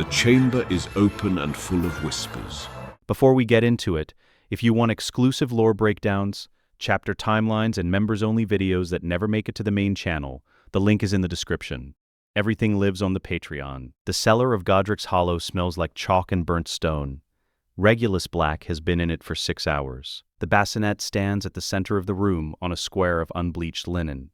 The chamber is open and full of whispers. Before we get into it, if you want exclusive lore breakdowns, chapter timelines, and members-only videos that never make it to the main channel, the link is in the description. Everything lives on the Patreon. The cellar of Godric's Hollow smells like chalk and burnt stone. Regulus Black has been in it for 6 hours. The bassinet stands at the center of the room on a square of unbleached linen.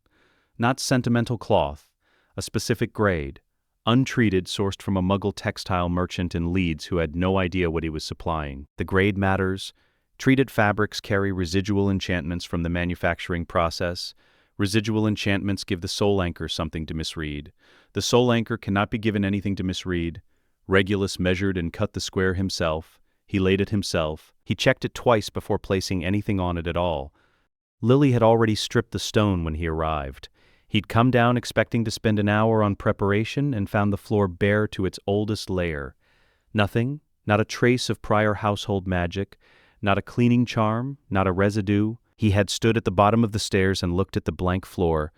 Not sentimental cloth, a specific grade, untreated, sourced from a Muggle textile merchant in Leeds who had no idea what he was supplying. The grade matters. Treated fabrics carry residual enchantments from the manufacturing process. Residual enchantments give the soul anchor something to misread. The soul anchor cannot be given anything to misread. Regulus measured and cut the square himself. He laid it himself. He checked it twice before placing anything on it at all. Lily had already stripped the stone when he arrived. He'd come down expecting to spend an hour on preparation and found the floor bare to its oldest layer. Nothing, not a trace of prior household magic, not a cleaning charm, not a residue. He had stood at the bottom of the stairs and looked at the blank floor,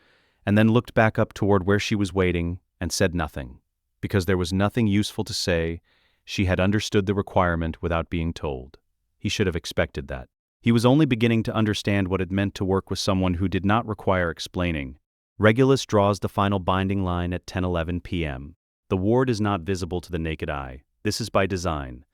and then looked back up toward where she was waiting and said nothing. Because there was nothing useful to say, she had understood the requirement without being told. He should have expected that. He was only beginning to understand what it meant to work with someone who did not require explaining. Regulus draws the final binding line at 10:11 p.m. The ward is not visible to the naked eye. This is by design.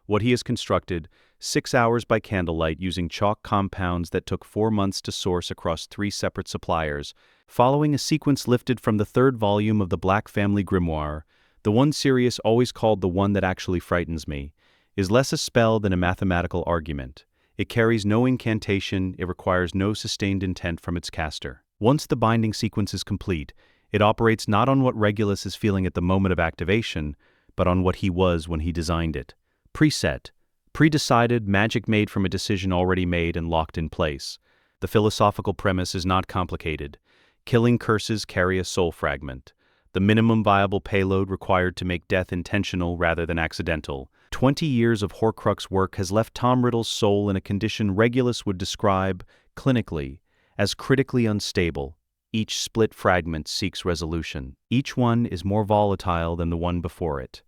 What he has constructed, 6 hours by candlelight using chalk compounds that took 4 months to source across 3 separate suppliers, following a sequence lifted from the 3rd volume of the Black family grimoire, the one Sirius always called the one that actually frightens me, is less a spell than a mathematical argument. It carries no incantation, it requires no sustained intent from its caster. Once the binding sequence is complete, it operates not on what Regulus is feeling at the moment of activation, but on what he was when he designed it. Preset, pre-decided, magic made from a decision already made and locked in place. The philosophical premise is not complicated. Killing curses carry a soul fragment. The minimum viable payload required to make death intentional rather than accidental. 20 years of Horcrux work has left Tom Riddle's soul in a condition Regulus would describe, clinically, as critically unstable. Each split fragment seeks resolution. Each one is more volatile than the one before it.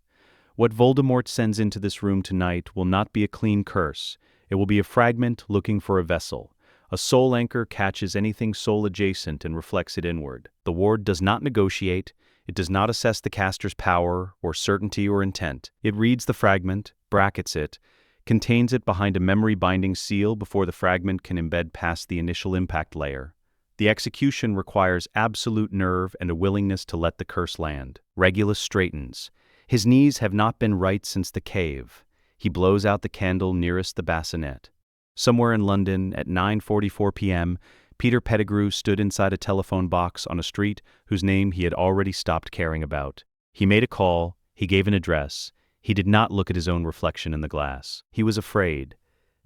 What Voldemort sends into this room tonight will not be a clean curse. It will be a fragment looking for a vessel. A soul anchor catches anything soul-adjacent and reflects it inward. The ward does not negotiate. It does not assess the caster's power or certainty or intent. It reads the fragment, brackets it, contains it behind a memory-binding seal before the fragment can embed past the initial impact layer. The execution requires absolute nerve and a willingness to let the curse land. Regulus straightens. His knees have not been right since the cave. He blows out the candle nearest the bassinet. Somewhere in London, at 9:44 p.m., Peter Pettigrew stood inside a telephone box on a street whose name he had already stopped caring about. He made a call, he gave an address. He did not look at his own reflection in the glass. He was afraid.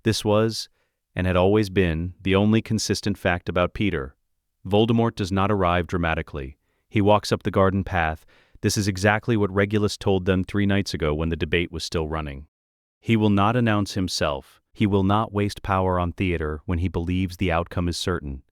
This was, and had always been, the only consistent fact about Peter. Voldemort does not arrive dramatically. He walks up the garden path. This is exactly what Regulus told them 3 nights ago when the debate was still running. He will not announce himself. He will not waste power on theater when he believes the outcome is certain.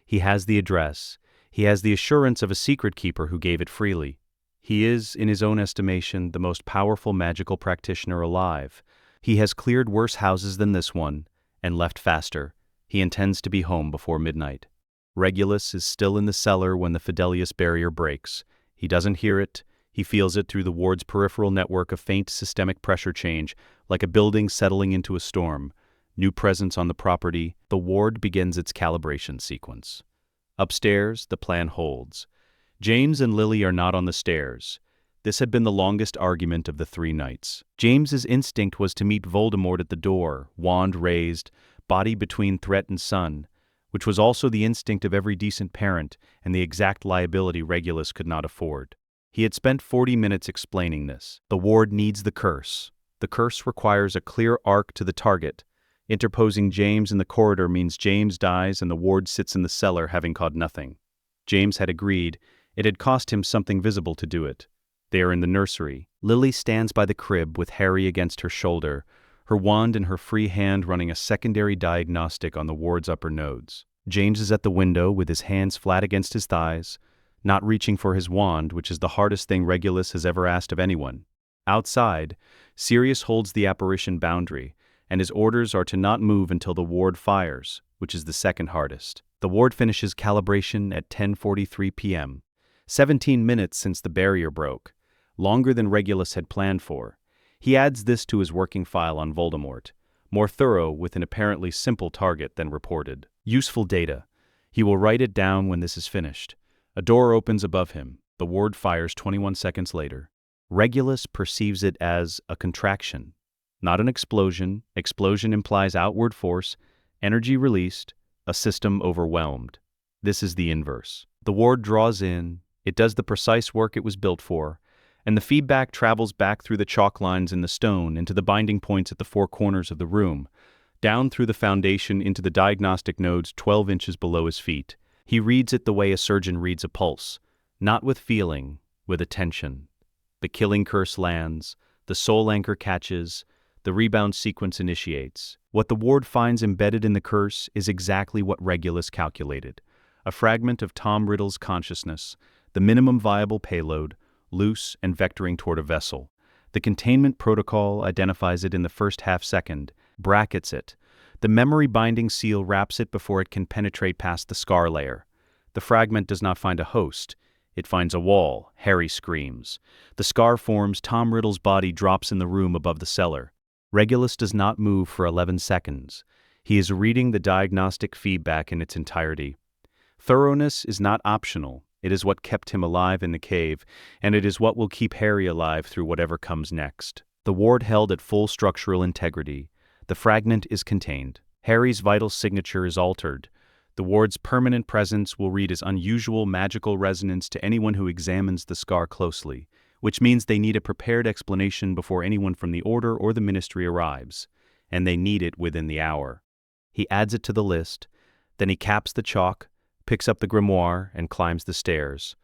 He has the address. He has the assurance of a secret keeper who gave it freely. He is, in his own estimation, the most powerful magical practitioner alive. He has cleared worse houses than this one, and left faster. He intends to be home before midnight. Regulus is still in the cellar when the Fidelius barrier breaks. He doesn't hear it. He feels it through the ward's peripheral network of faint systemic pressure change, like a building settling into a storm. New presence on the property. The ward begins its calibration sequence. Upstairs, the plan holds. James and Lily are not on the stairs. This had been the longest argument of the 3 nights. James's instinct was to meet Voldemort at the door, wand raised, body between threat and son, which was also the instinct of every decent parent and the exact liability Regulus could not afford. He had spent 40 minutes explaining this. The ward needs the curse. The curse requires a clear arc to the target. Interposing James in the corridor means James dies and the ward sits in the cellar having caught nothing. James had agreed. It had cost him something visible to do it. They are in the nursery. Lily stands by the crib with Harry against her shoulder, her wand in her free hand running a secondary diagnostic on the ward's upper nodes. James is at the window with his hands flat against his thighs, not reaching for his wand, which is the hardest thing Regulus has ever asked of anyone. Outside, Sirius holds the apparition boundary, and his orders are to not move until the ward fires, which is the second hardest. The ward finishes calibration at 10:43 p.m., 17 minutes since the barrier broke, longer than Regulus had planned for. He adds this to his working file on Voldemort, more thorough with an apparently simple target than reported. Useful data. He will write it down when this is finished. A door opens above him. The ward fires 21 seconds later. Regulus perceives it as a contraction, not an explosion. Explosion implies outward force, energy released, a system overwhelmed. This is the inverse. The ward draws in, it does the precise work it was built for, and the feedback travels back through the chalk lines in the stone into the binding points at the four corners of the room, down through the foundation into the diagnostic nodes 12 inches below his feet. He reads it the way a surgeon reads a pulse, not with feeling, with attention. The killing curse lands, the soul anchor catches, the rebound sequence initiates. What the ward finds embedded in the curse is exactly what Regulus calculated. A fragment of Tom Riddle's consciousness, the minimum viable payload, loose and vectoring toward a vessel. The containment protocol identifies it in the first half-second, brackets it. The memory binding seal wraps it before it can penetrate past the scar layer. The fragment does not find a host. It finds a wall. Harry screams. The scar forms. Tom Riddle's body drops in the room above the cellar. Regulus does not move for 11 seconds. He is reading the diagnostic feedback in its entirety. Thoroughness is not optional. It is what kept him alive in the cave, and it is what will keep Harry alive through whatever comes next. The ward held at full structural integrity. The fragment is contained. Harry's vital signature is altered. The ward's permanent presence will read as unusual magical resonance to anyone who examines the scar closely, which means they need a prepared explanation before anyone from the Order or the Ministry arrives, and they need it within the hour. He adds it to the list, then he caps the chalk, picks up the grimoire, and climbs the stairs.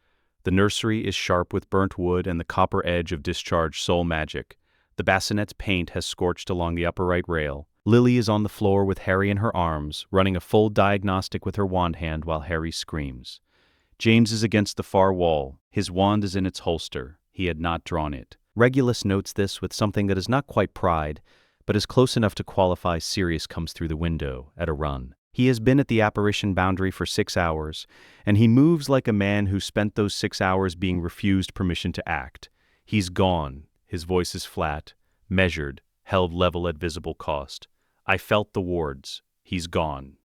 The nursery is sharp with burnt wood and the copper edge of discharged soul magic. The bassinet's paint has scorched along the upper right rail. Lily is on the floor with Harry in her arms, running a full diagnostic with her wand hand while Harry screams. James is against the far wall. His wand is in its holster. He had not drawn it. Regulus notes this with something that is not quite pride, but is close enough to qualify Sirius comes through the window at a run. He has been at the apparition boundary for 6 hours, and he moves like a man who spent those 6 hours being refused permission to act. He's gone. His voice is flat, measured, held level at visible cost. I felt the wards. He's gone.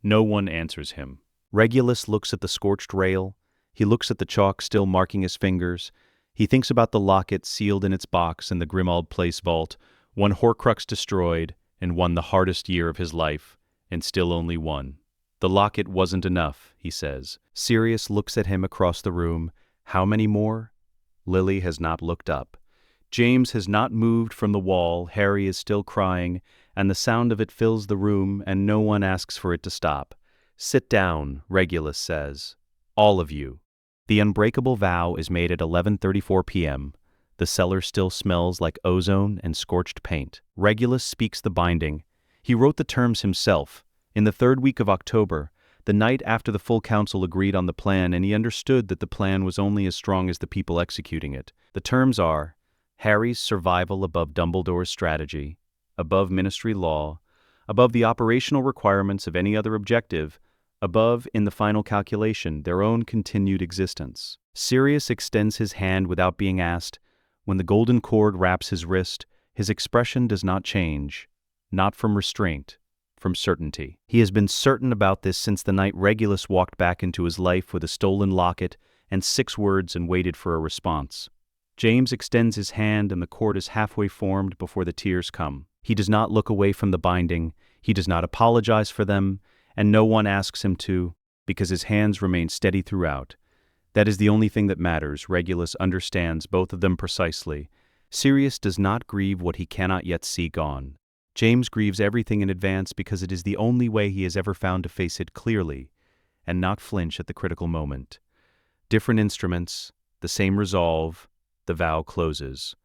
No one answers him. Regulus looks at the scorched rail. He looks at the chalk still marking his fingers. He thinks about the locket sealed in its box in the Grimmauld Place vault, one Horcrux destroyed, and one the hardest year of his life. And still only one. The locket wasn't enough, he says. Sirius looks at him across the room. How many more? Lily has not looked up. James has not moved from the wall. Harry is still crying, and the sound of it fills the room, and no one asks for it to stop. Sit down, Regulus says. All of you. The unbreakable vow is made at 11:34 p.m. The cellar still smells like ozone and scorched paint. Regulus speaks the binding. He wrote the terms himself, in the 3rd week of October, the night after the full council agreed on the plan, and he understood that the plan was only as strong as the people executing it. The terms are Harry's survival above Dumbledore's strategy, above ministry law, above the operational requirements of any other objective, above, in the final calculation, their own continued existence. Sirius extends his hand without being asked. When the golden cord wraps his wrist, his expression does not change. Not from restraint, from certainty. He has been certain about this since the night Regulus walked back into his life with a stolen locket and 6 words and waited for a response. James extends his hand and the cord is halfway formed before the tears come. He does not look away from the binding, he does not apologize for them, and no one asks him to, because his hands remain steady throughout. That is the only thing that matters. Regulus understands both of them precisely. Sirius does not grieve what he cannot yet see gone. James grieves everything in advance because it is the only way he has ever found to face it clearly and not flinch at the critical moment. Different instruments, the same resolve, the vow closes.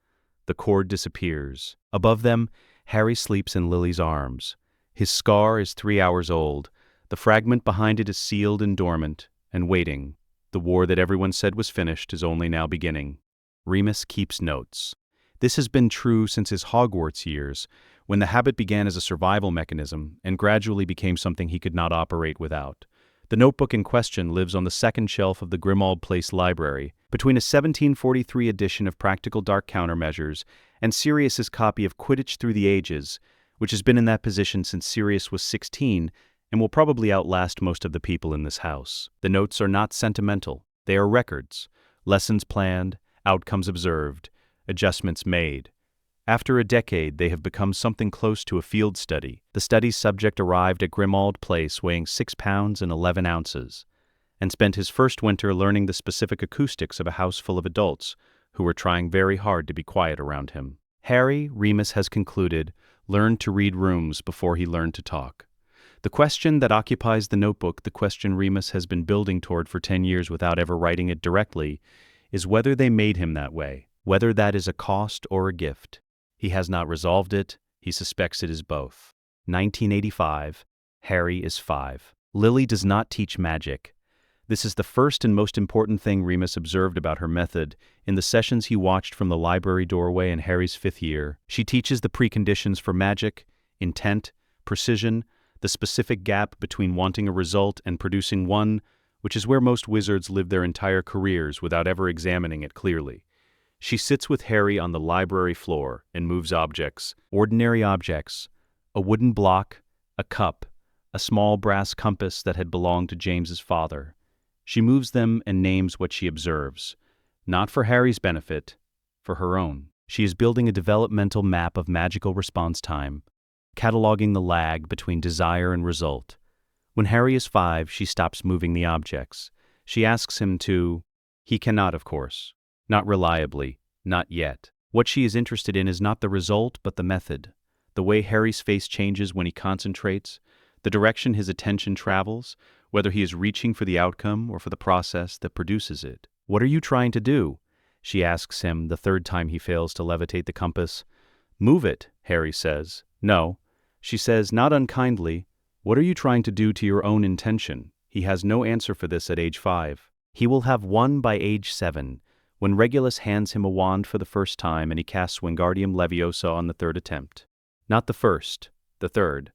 The cord disappears. Above them, Harry sleeps in Lily's arms. His scar is 3 hours old. The fragment behind it is sealed and dormant and waiting. The war that everyone said was finished is only now beginning. Remus keeps notes. This has been true since his Hogwarts years, when the habit began as a survival mechanism and gradually became something he could not operate without. The notebook in question lives on the second shelf of the Grimmauld Place Library, between a 1743 edition of Practical Dark Countermeasures and Sirius's copy of Quidditch Through the Ages, which has been in that position since Sirius was 16 and will probably outlast most of the people in this house. The notes are not sentimental. They are records, lessons planned, outcomes observed, adjustments made. After a decade, they have become something close to a field study. The study's subject arrived at Grimmauld Place weighing 6 pounds and 11 ounces, and spent his first winter learning the specific acoustics of a house full of adults who were trying very hard to be quiet around him. Harry, Remus has concluded, learned to read rooms before he learned to talk. The question that occupies the notebook, the question Remus has been building toward for 10 years without ever writing it directly, is whether they made him that way, whether that is a cost or a gift. He has not resolved it. He suspects it is both. 1985. Harry is 5. Lily does not teach magic. This is the first and most important thing Remus observed about her method in the sessions he watched from the library doorway in Harry's 5th year. She teaches the preconditions for magic, intent, precision, the specific gap between wanting a result and producing one, which is where most wizards live their entire careers without ever examining it clearly. She sits with Harry on the library floor and moves objects, ordinary objects, a wooden block, a cup, a small brass compass that had belonged to James's father. She moves them and names what she observes, not for Harry's benefit, for her own. She is building a developmental map of magical response time, cataloging the lag between desire and result. When Harry is 5, she stops moving the objects. She asks him to. He cannot, of course. Not reliably, not yet. What she is interested in is not the result, but the method. The way Harry's face changes when he concentrates, the direction his attention travels, whether he is reaching for the outcome or for the process that produces it. "What are you trying to do?" she asks him the third time he fails to levitate the compass. "Move it," Harry says. "No." She says, not unkindly, "What are you trying to do to your own intention?" He has no answer for this at age 5. He will have one by age 7. When Regulus hands him a wand for the first time and he casts Wingardium Leviosa on the 3rd attempt. Not the first, the 3rd,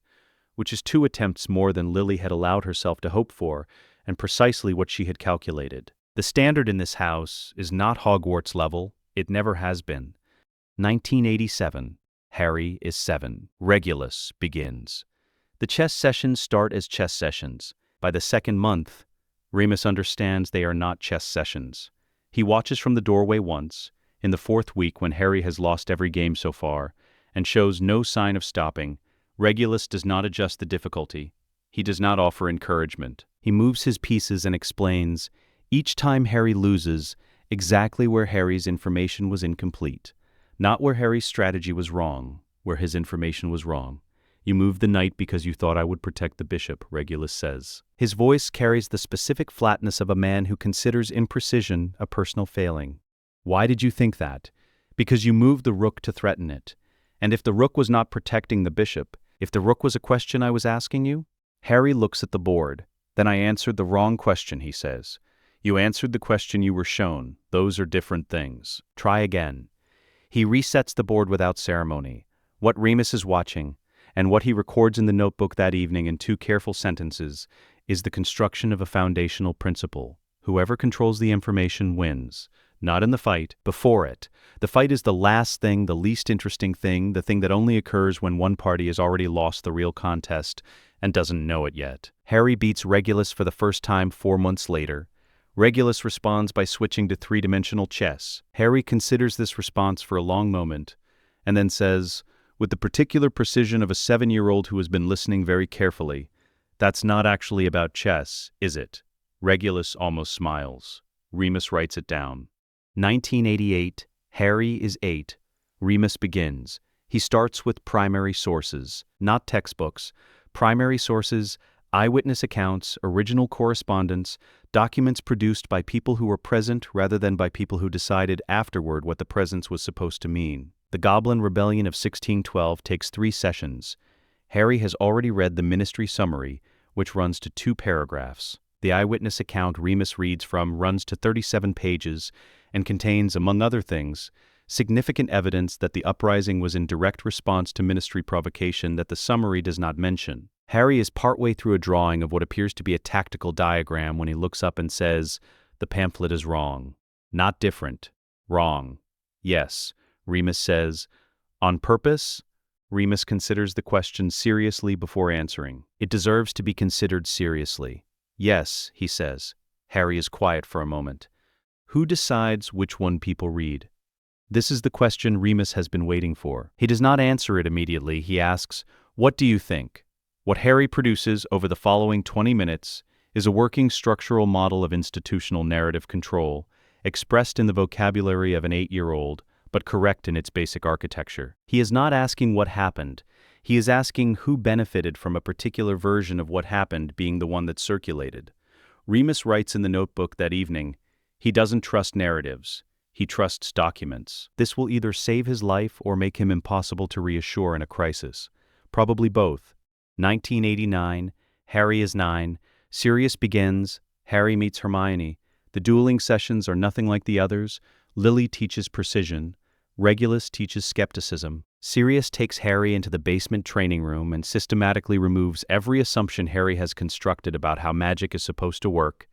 which is 2 attempts more than Lily had allowed herself to hope for, and precisely what she had calculated. The standard in this house is not Hogwarts level, it never has been. 1987. Harry is 7. Regulus begins. The chess sessions start as chess sessions. By the 2nd month, Remus understands they are not chess sessions. He watches from the doorway once, in the 4th week when Harry has lost every game so far, and shows no sign of stopping. Regulus does not adjust the difficulty. He does not offer encouragement. He moves his pieces and explains, each time Harry loses, exactly where Harry's information was incomplete. Not where Harry's strategy was wrong, where his information was wrong. "You moved the knight because you thought I would protect the bishop," Regulus says. His voice carries the specific flatness of a man who considers imprecision a personal failing. "Why did you think that?" "Because you moved the rook to threaten it. And if the rook was not protecting the bishop, if the rook was a question I was asking you?" Harry looks at the board. "Then I answered the wrong question," he says. "You answered the question you were shown. Those are different things. Try again." He resets the board without ceremony. What Remus is watching, and what he records in the notebook that evening in 2 careful sentences, is the construction of a foundational principle. Whoever controls the information wins. Not in the fight, before it. The fight is the last thing, the least interesting thing, the thing that only occurs when one party has already lost the real contest and doesn't know it yet. Harry beats Regulus for the first time 4 months later. Regulus responds by switching to 3-dimensional chess. Harry considers this response for a long moment, and then says, with the particular precision of a 7-year-old who has been listening very carefully, "That's not actually about chess, is it?" Regulus almost smiles. Remus writes it down. 1988. Harry is 8. Remus begins. He starts with primary sources, not textbooks. Primary sources, eyewitness accounts, original correspondence, documents produced by people who were present rather than by people who decided afterward what the presence was supposed to mean. The Goblin Rebellion of 1612 takes 3 sessions. Harry has already read the Ministry Summary, which runs to 2 paragraphs. The eyewitness account Remus reads from runs to 37 pages and contains, among other things, significant evidence that the uprising was in direct response to ministry provocation that the summary does not mention. Harry is partway through a drawing of what appears to be a tactical diagram when he looks up and says, "The pamphlet is wrong." Not different. Wrong. Yes, Remus says. On purpose? Remus considers the question seriously before answering. It deserves to be considered seriously. Yes, he says. Harry is quiet for a moment. Who decides which one people read? This is the question Remus has been waiting for. He does not answer it immediately. He asks, "What do you think?" What Harry produces over the following 20 minutes is a working structural model of institutional narrative control, expressed in the vocabulary of an 8-year-old, but correct in its basic architecture. He is not asking what happened. He is asking who benefited from a particular version of what happened being the one that circulated. Remus writes in the notebook that evening, he doesn't trust narratives. He trusts documents. This will either save his life or make him impossible to reassure in a crisis. Probably both. 1989, Harry is 9, Sirius begins, Harry meets Hermione. The dueling sessions are nothing like the others. Lily teaches precision. Regulus teaches skepticism. Sirius takes Harry into the basement training room and systematically removes every assumption Harry has constructed about how magic is supposed to work,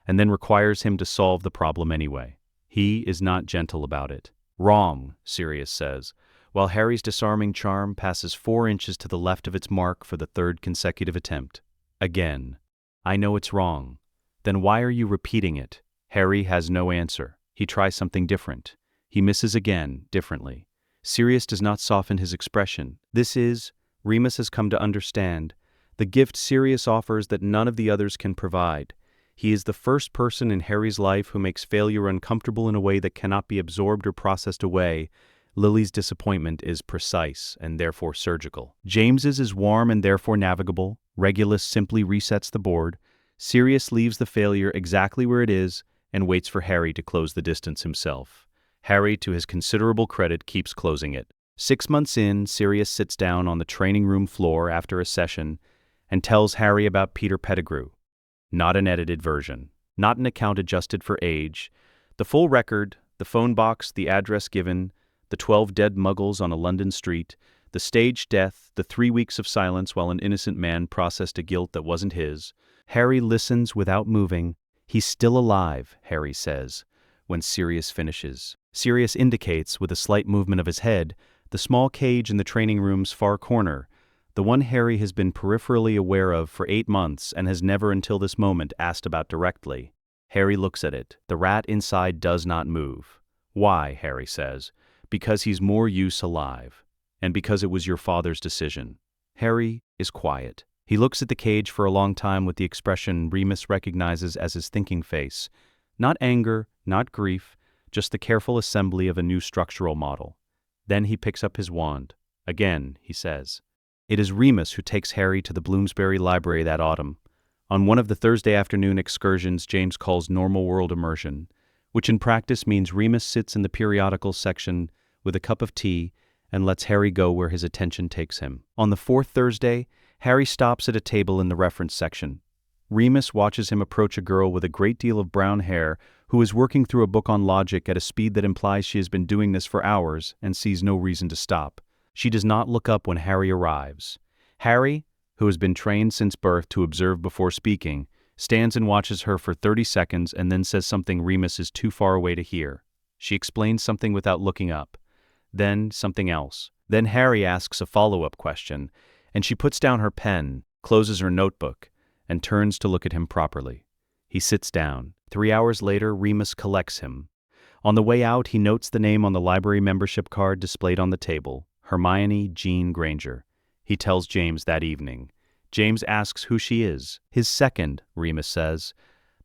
and then requires him to solve the problem anyway. He is not gentle about it. Wrong, Sirius says, while Harry's disarming charm passes 4 inches to the left of its mark for the 3rd consecutive attempt. Again. I know it's wrong. Then why are you repeating it? Harry has no answer. He tries something different. He misses again, differently. Sirius does not soften his expression. This is, Remus has come to understand, the gift Sirius offers that none of the others can provide. He is the first person in Harry's life who makes failure uncomfortable in a way that cannot be absorbed or processed away. Lily's disappointment is precise and therefore surgical. James's is warm and therefore navigable. Regulus simply resets the board. Sirius leaves the failure exactly where it is and waits for Harry to close the distance himself. Harry, to his considerable credit, keeps closing it. 6 months in, Sirius sits down on the training room floor after a session and tells Harry about Peter Pettigrew. Not an edited version. Not an account adjusted for age. The full record, the phone box, the address given, the 12 dead muggles on a London street, the staged death, the 3 weeks of silence while an innocent man processed a guilt that wasn't his. Harry listens without moving. He's still alive, Harry says, when Sirius finishes. Sirius indicates, with a slight movement of his head, the small cage in the training room's far corner, the one Harry has been peripherally aware of for 8 months and has never until this moment asked about directly. Harry looks at it. The rat inside does not move. Why, Harry says. Because he's more use alive. And because it was your father's decision. Harry is quiet. He looks at the cage for a long time with the expression Remus recognizes as his thinking face. Not anger, not grief, just the careful assembly of a new structural model. Then he picks up his wand. Again, he says. It is Remus who takes Harry to the Bloomsbury Library that autumn. On one of the Thursday afternoon excursions James calls normal world immersion, which in practice means Remus sits in the periodicals section with a cup of tea and lets Harry go where his attention takes him. On the 4th Thursday, Harry stops at a table in the reference section. Remus watches him approach a girl with a great deal of brown hair who is working through a book on logic at a speed that implies she has been doing this for hours and sees no reason to stop. She does not look up when Harry arrives. Harry, who has been trained since birth to observe before speaking, stands and watches her for 30 seconds and then says something Remus is too far away to hear. She explains something without looking up. Then something else. Then Harry asks a follow-up question, and she puts down her pen, closes her notebook, and turns to look at him properly. He sits down. 3 hours later, Remus collects him. On the way out, he notes the name on the library membership card displayed on the table, Hermione Jean Granger. He tells James that evening. James asks who she is. His second, Remus says.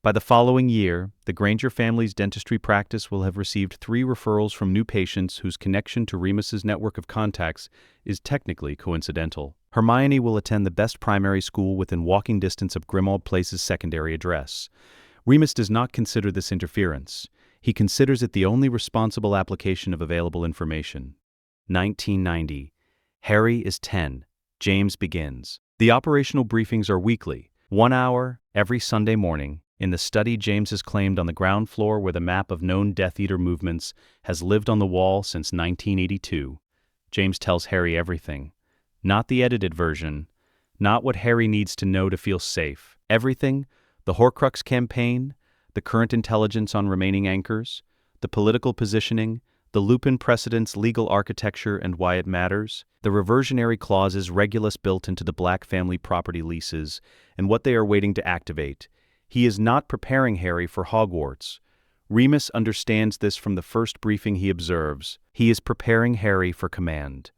By the following year, the Granger family's dentistry practice will have received 3 referrals from new patients whose connection to Remus's network of contacts is technically coincidental. Hermione will attend the best primary school within walking distance of Grimmauld Place's secondary address. Remus does not consider this interference. He considers it the only responsible application of available information. 1990. Harry is 10. James begins. The operational briefings are weekly, 1 hour every Sunday morning. In the study James has claimed on the ground floor where the map of known Death Eater movements has lived on the wall since 1982, James tells Harry everything. Not the edited version, not what Harry needs to know to feel safe. Everything, the Horcrux campaign, the current intelligence on remaining anchors, the political positioning, the Lupin precedent's legal architecture and why it matters, the reversionary clauses Regulus built into the Black family property leases, and what they are waiting to activate. He is not preparing Harry for Hogwarts. Remus understands this from the first briefing he observes. He is preparing Harry for command.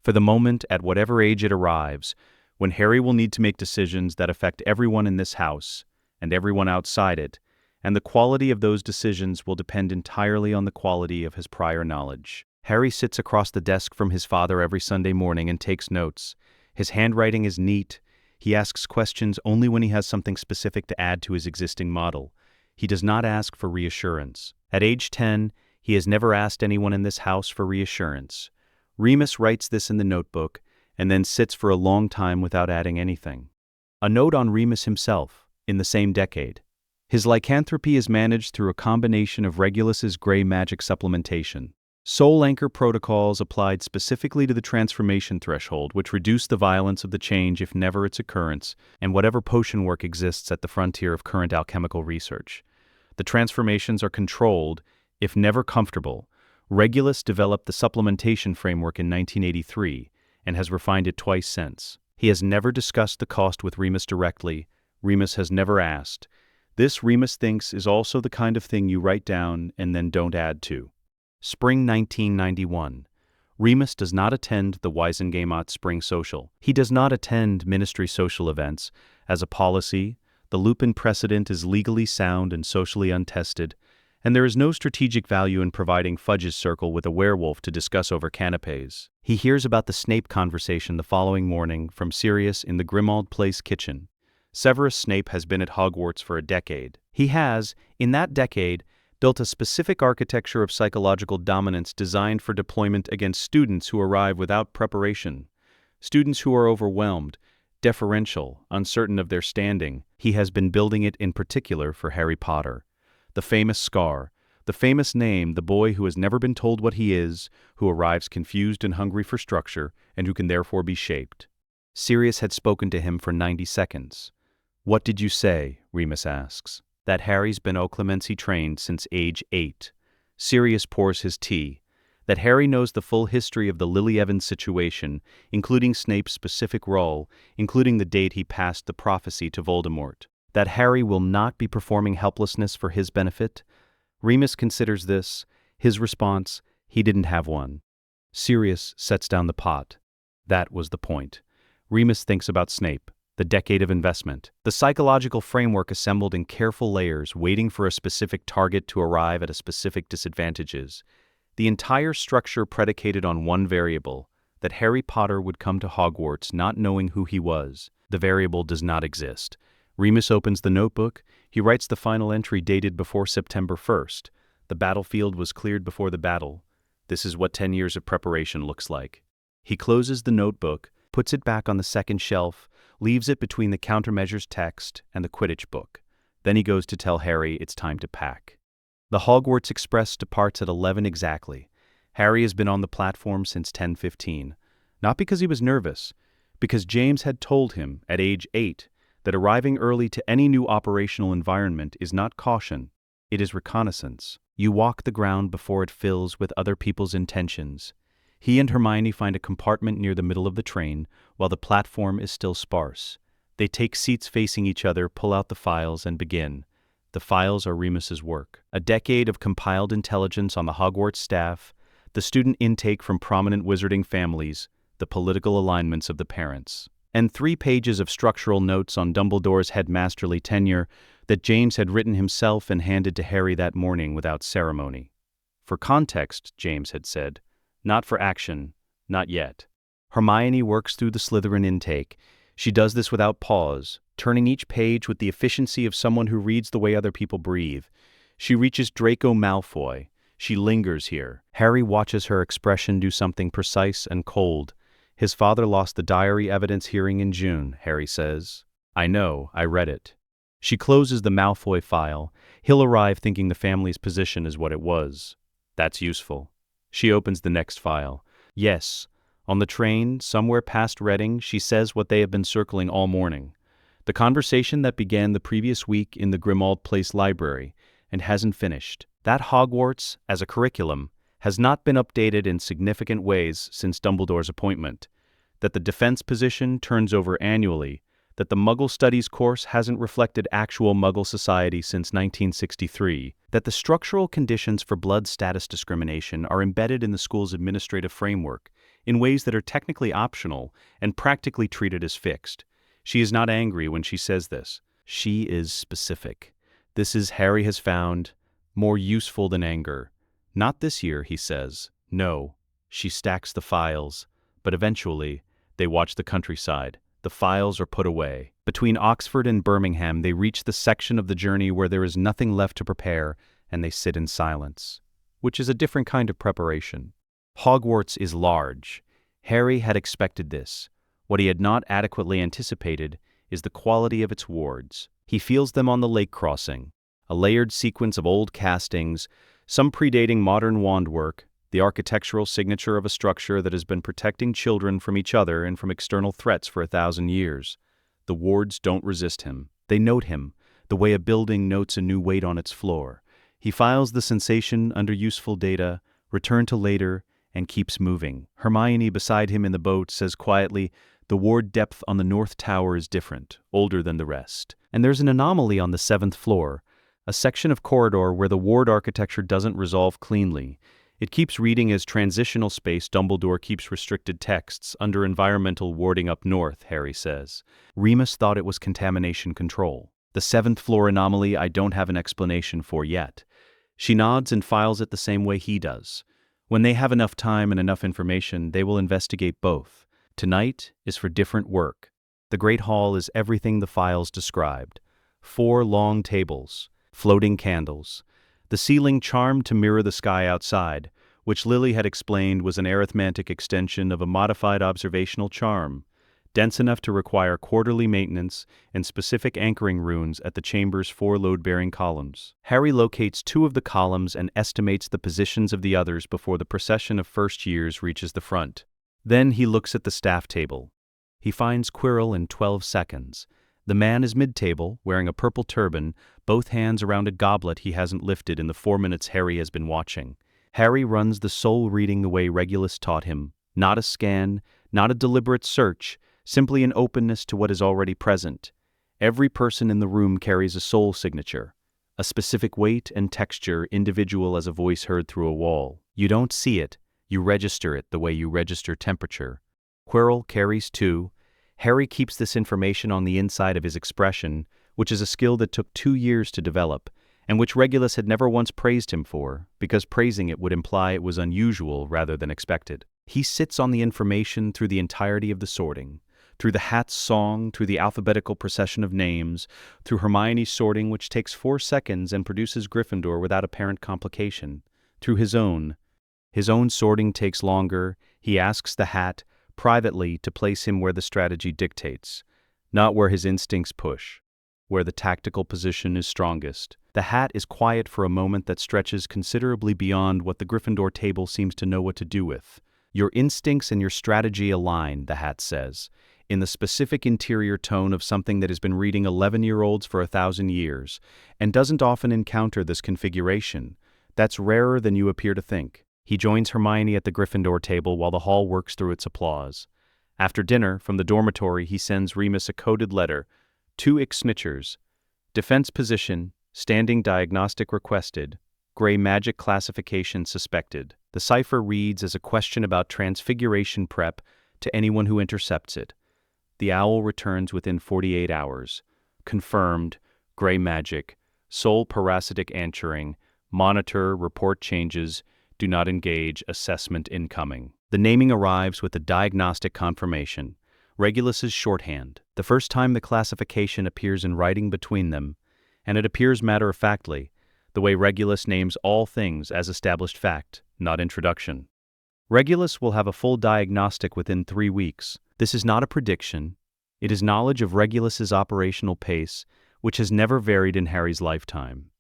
For the moment, at whatever age it arrives, when Harry will need to make decisions that affect everyone in this house, and everyone outside it, and the quality of those decisions will depend entirely on the quality of his prior knowledge. Harry sits across the desk from his father every Sunday morning and takes notes. His handwriting is neat. He asks questions only when he has something specific to add to his existing model. He does not ask for reassurance. At age 10, he has never asked anyone in this house for reassurance. Remus writes this in the notebook, and then sits for a long time without adding anything. A note on Remus himself, in the same decade. His lycanthropy is managed through a combination of Regulus's gray magic supplementation. Soul Anchor protocols applied specifically to the transformation threshold, which reduce the violence of the change if never its occurrence, and whatever potion work exists at the frontier of current alchemical research. The transformations are controlled, if never comfortable. Regulus developed the supplementation framework in 1983, and has refined it twice since. He has never discussed the cost with Remus directly. Remus has never asked. This, Remus thinks, is also the kind of thing you write down and then don't add to. Spring 1991. Remus does not attend the Weisengamot Spring Social. He does not attend ministry social events. As a policy, the Lupin precedent is legally sound and socially untested, and there is no strategic value in providing Fudge's Circle with a werewolf to discuss over canapes. He hears about the Snape conversation the following morning from Sirius in the Grimmauld Place kitchen. Severus Snape has been at Hogwarts for a decade. He has, in that decade, built a specific architecture of psychological dominance designed for deployment against students who arrive without preparation. Students who are overwhelmed, deferential, uncertain of their standing. He has been building it in particular for Harry Potter. The famous scar, the famous name, the boy who has never been told what he is, who arrives confused and hungry for structure, and who can therefore be shaped. Sirius had spoken to him for 90 seconds. "What did you say?" Remus asks. That Harry's been Occlumency trained since age 8. Sirius pours his tea. That Harry knows the full history of the Lily Evans situation, including Snape's specific role, including the date he passed the prophecy to Voldemort. That Harry will not be performing helplessness for his benefit. Remus considers this. His response, he didn't have one. Sirius sets down the pot. That was the point. Remus thinks about Snape, the decade of investment, the psychological framework assembled in careful layers, waiting for a specific target to arrive at a specific disadvantages. The entire structure predicated on one variable, that Harry Potter would come to Hogwarts not knowing who he was. The variable does not exist. Remus opens the notebook. He writes the final entry dated before September 1st. The battlefield was cleared before the battle. This is what 10 years of preparation looks like. He closes the notebook, puts it back on the second shelf, leaves it between the countermeasures text and the Quidditch book. Then he goes to tell Harry it's time to pack. The Hogwarts Express departs at 11 exactly. Harry has been on the platform since 10:15. Not because he was nervous, because James had told him at age 8 that arriving early to any new operational environment is not caution, it is reconnaissance. You walk the ground before it fills with other people's intentions. He and Hermione find a compartment near the middle of the train, while the platform is still sparse. They take seats facing each other, pull out the files, and begin. The files are Remus's work. A decade of compiled intelligence on the Hogwarts staff, the student intake from prominent wizarding families, the political alignments of the parents, and 3 pages of structural notes on Dumbledore's headmasterly tenure that James had written himself and handed to Harry that morning without ceremony. For context, James had said, not for action, not yet. Hermione works through the Slytherin intake. She does this without pause, turning each page with the efficiency of someone who reads the way other people breathe. She reaches Draco Malfoy. She lingers here. Harry watches her expression do something precise and cold. His father lost the diary evidence hearing in June, Harry says. I know, I read it. She closes the Malfoy file. He'll arrive thinking the family's position is what it was. That's useful. She opens the next file. Yes, on the train, somewhere past Reading, she says what they have been circling all morning. The conversation that began the previous week in the Grimmauld Place library and hasn't finished. That Hogwarts, as a curriculum, has not been updated in significant ways since Dumbledore's appointment. That the defense position turns over annually. That the Muggle Studies course hasn't reflected actual Muggle society since 1963, that the structural conditions for blood status discrimination are embedded in the school's administrative framework in ways that are technically optional and practically treated as fixed. She is not angry when she says this. She is specific. This is, Harry has found, more useful than anger. Not this year, he says. No. She stacks the files, but eventually, they watch the countryside. The files are put away. Between Oxford and Birmingham, they reach the section of the journey where there is nothing left to prepare, and they sit in silence, which is a different kind of preparation. Hogwarts is large. Harry had expected this. What he had not adequately anticipated is the quality of its wards. He feels them on the lake crossing, a layered sequence of old castings, some predating modern wand work, the architectural signature of a structure that has been protecting children from each other and from external threats for 1,000 years. The wards don't resist him. They note him, the way a building notes a new weight on its floor. He files the sensation under useful data, return to later, and keeps moving. Hermione, beside him in the boat, says quietly, the ward depth on the North Tower is different, older than the rest. And there's an anomaly on the 7th floor, a section of corridor where the ward architecture doesn't resolve cleanly. It keeps reading as transitional space. Dumbledore keeps restricted texts under environmental warding up north, Harry says. Remus thought it was contamination control. The 7th floor anomaly I don't have an explanation for yet. She nods and files it the same way he does. When they have enough time and enough information, they will investigate both. Tonight is for different work. The Great Hall is everything the files described. 4 long tables, floating candles. The ceiling charmed to mirror the sky outside, which Lily had explained was an arithmetic extension of a modified observational charm, dense enough to require quarterly maintenance and specific anchoring runes at the chamber's 4 load-bearing columns. Harry locates 2 of the columns and estimates the positions of the others before the procession of first years reaches the front. Then he looks at the staff table. He finds Quirrell in 12 seconds. The man is mid-table, wearing a purple turban, both hands around a goblet he hasn't lifted in the 4 minutes Harry has been watching. Harry runs the soul reading the way Regulus taught him. Not a scan, not a deliberate search, simply an openness to what is already present. Every person in the room carries a soul signature, a specific weight and texture individual as a voice heard through a wall. You don't see it, you register it the way you register temperature. Quirrell carries 2. Harry keeps this information on the inside of his expression, which is a skill that took 2 years to develop, and which Regulus had never once praised him for, because praising it would imply it was unusual rather than expected. He sits on the information through the entirety of the sorting, through the hat's song, through the alphabetical procession of names, through Hermione's sorting, which takes 4 seconds and produces Gryffindor without apparent complication, through his own. His own sorting takes longer. He asks the hat, privately, to place him where the strategy dictates, not where his instincts push, where the tactical position is strongest. The hat is quiet for a moment that stretches considerably beyond what the Gryffindor table seems to know what to do with. Your instincts and your strategy align, the hat says, in the specific interior tone of something that has been reading 11-year-olds for 1,000 years, and doesn't often encounter this configuration. That's rarer than you appear to think. He joins Hermione at the Gryffindor table while the hall works through its applause. After dinner, from the dormitory, he sends Remus a coded letter, 2 ixnitures, defense position, standing diagnostic requested, gray magic classification suspected. The cipher reads as a question about transfiguration prep to anyone who intercepts it. The owl returns within 48 hours. Confirmed, gray magic, soul parasitic answering, monitor, report changes, do not engage, assessment incoming. The naming arrives with the diagnostic confirmation, Regulus's shorthand, the first time the classification appears in writing between them, and it appears matter-of-factly, the way Regulus names all things as established fact, not introduction. Regulus will have a full diagnostic within 3 weeks. This is not a prediction. It is knowledge of Regulus's operational pace, which has never varied in Harry's lifetime.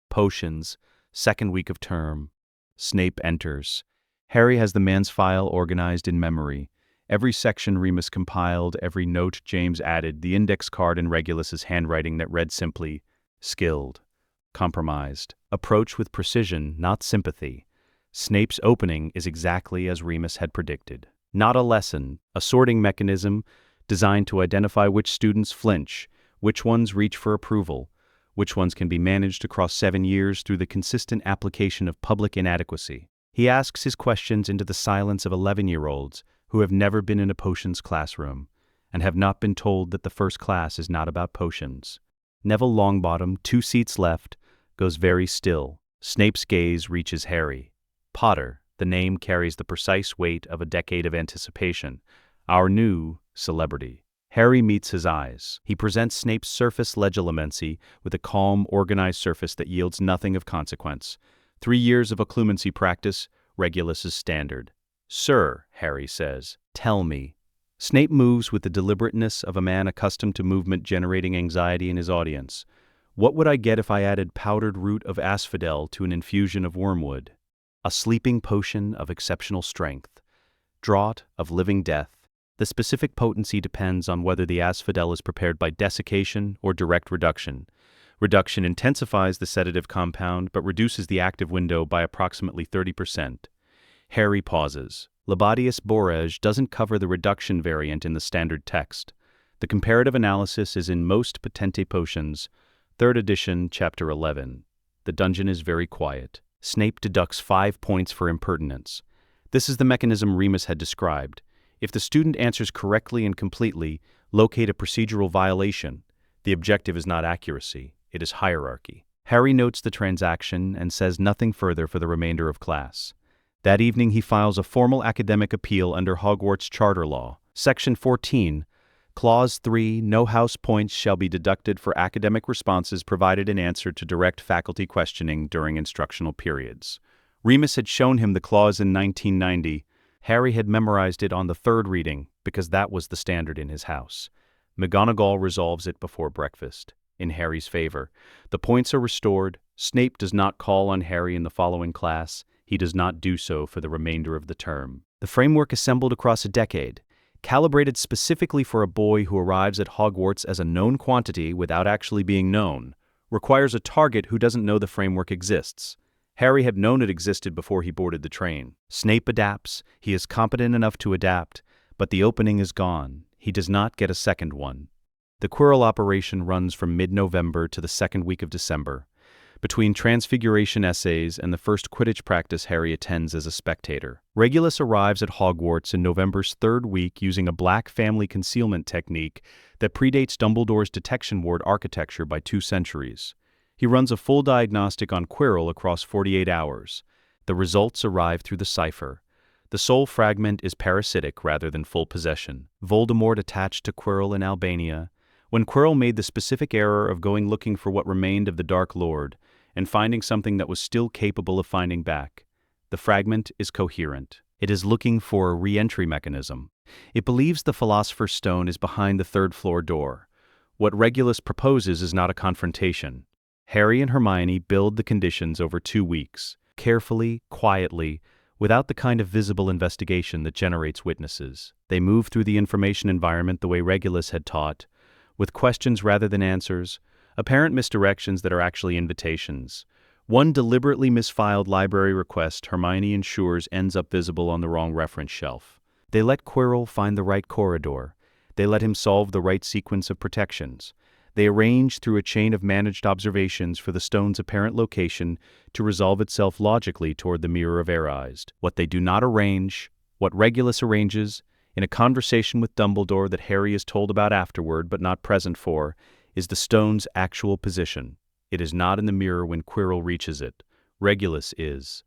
Potions, second week of term. Snape enters. Harry has the man's file organized in memory. Every section Remus compiled, every note James added, the index card in Regulus's handwriting that read simply, skilled, compromised. Approach with precision, not sympathy. Snape's opening is exactly as Remus had predicted. Not a lesson, a sorting mechanism designed to identify which students flinch, which ones reach for approval, which ones can be managed across 7 years through the consistent application of public inadequacy. He asks his questions into the silence of 11-year-olds who have never been in a potions classroom and have not been told that the first class is not about potions. Neville Longbottom, 2 seats left, goes very still. Snape's gaze reaches Harry. Potter, the name carries the precise weight of a decade of anticipation. Our new celebrity. Harry meets his eyes. He presents Snape's surface legilimency with a calm, organized surface that yields nothing of consequence. 3 years of occlumency practice, Regulus's standard. Sir, Harry says, tell me. Snape moves with the deliberateness of a man accustomed to movement generating anxiety in his audience. What would I get if I added powdered root of asphodel to an infusion of wormwood? A sleeping potion of exceptional strength. Draught of living death. The specific potency depends on whether the asphodel is prepared by desiccation or direct reduction. Reduction intensifies the sedative compound but reduces the active window by approximately 30%. Harry pauses. Labadius Borage doesn't cover the reduction variant in the standard text. The comparative analysis is in most Patente potions, 3rd edition, chapter 11. The dungeon is very quiet. Snape deducts 5 points for impertinence. This is the mechanism Remus had described. If the student answers correctly and completely, locate a procedural violation. The objective is not accuracy, it is hierarchy. Harry notes the transaction and says nothing further for the remainder of class. That evening he files a formal academic appeal under Hogwarts Charter Law. Section 14, Clause 3, no house points shall be deducted for academic responses provided in answer to direct faculty questioning during instructional periods. Remus had shown him the clause in 1990. Harry had memorized it on the 3rd reading because that was the standard in his house. McGonagall resolves it before breakfast, in Harry's favor. The points are restored. Snape does not call on Harry in the following class. He does not do so for the remainder of the term. The framework assembled across a decade, calibrated specifically for a boy who arrives at Hogwarts as a known quantity without actually being known, requires a target who doesn't know the framework exists. Harry had known it existed before he boarded the train. Snape adapts. He is competent enough to adapt, but the opening is gone. He does not get a second one. The Quirrell operation runs from mid-November to the 2nd week of December. Between Transfiguration essays and the first Quidditch practice Harry attends as a spectator. Regulus arrives at Hogwarts in November's 3rd week using a Black family concealment technique that predates Dumbledore's detection ward architecture by 2 centuries. He runs a full diagnostic on Quirrell across 48 hours. The results arrive through the cipher. The soul fragment is parasitic rather than full possession. Voldemort attached to Quirrell in Albania. When Quirrell made the specific error of going looking for what remained of the Dark Lord, and finding something that was still capable of finding back. The fragment is coherent. It is looking for a re-entry mechanism. It believes the Philosopher's Stone is behind the 3rd floor door. What Regulus proposes is not a confrontation. Harry and Hermione build the conditions over 2 weeks, carefully, quietly, without the kind of visible investigation that generates witnesses. They move through the information environment the way Regulus had taught, with questions rather than answers, apparent misdirections that are actually invitations. One deliberately misfiled library request Hermione ensures ends up visible on the wrong reference shelf. They let Quirrell find the right corridor. They let him solve the right sequence of protections. They arrange through a chain of managed observations for the stone's apparent location to resolve itself logically toward the Mirror of Erised. What they do not arrange, what Regulus arranges, in a conversation with Dumbledore that Harry is told about afterward but not present for, is the stone's actual position. It is not in the mirror when Quirrell reaches it. Regulus is.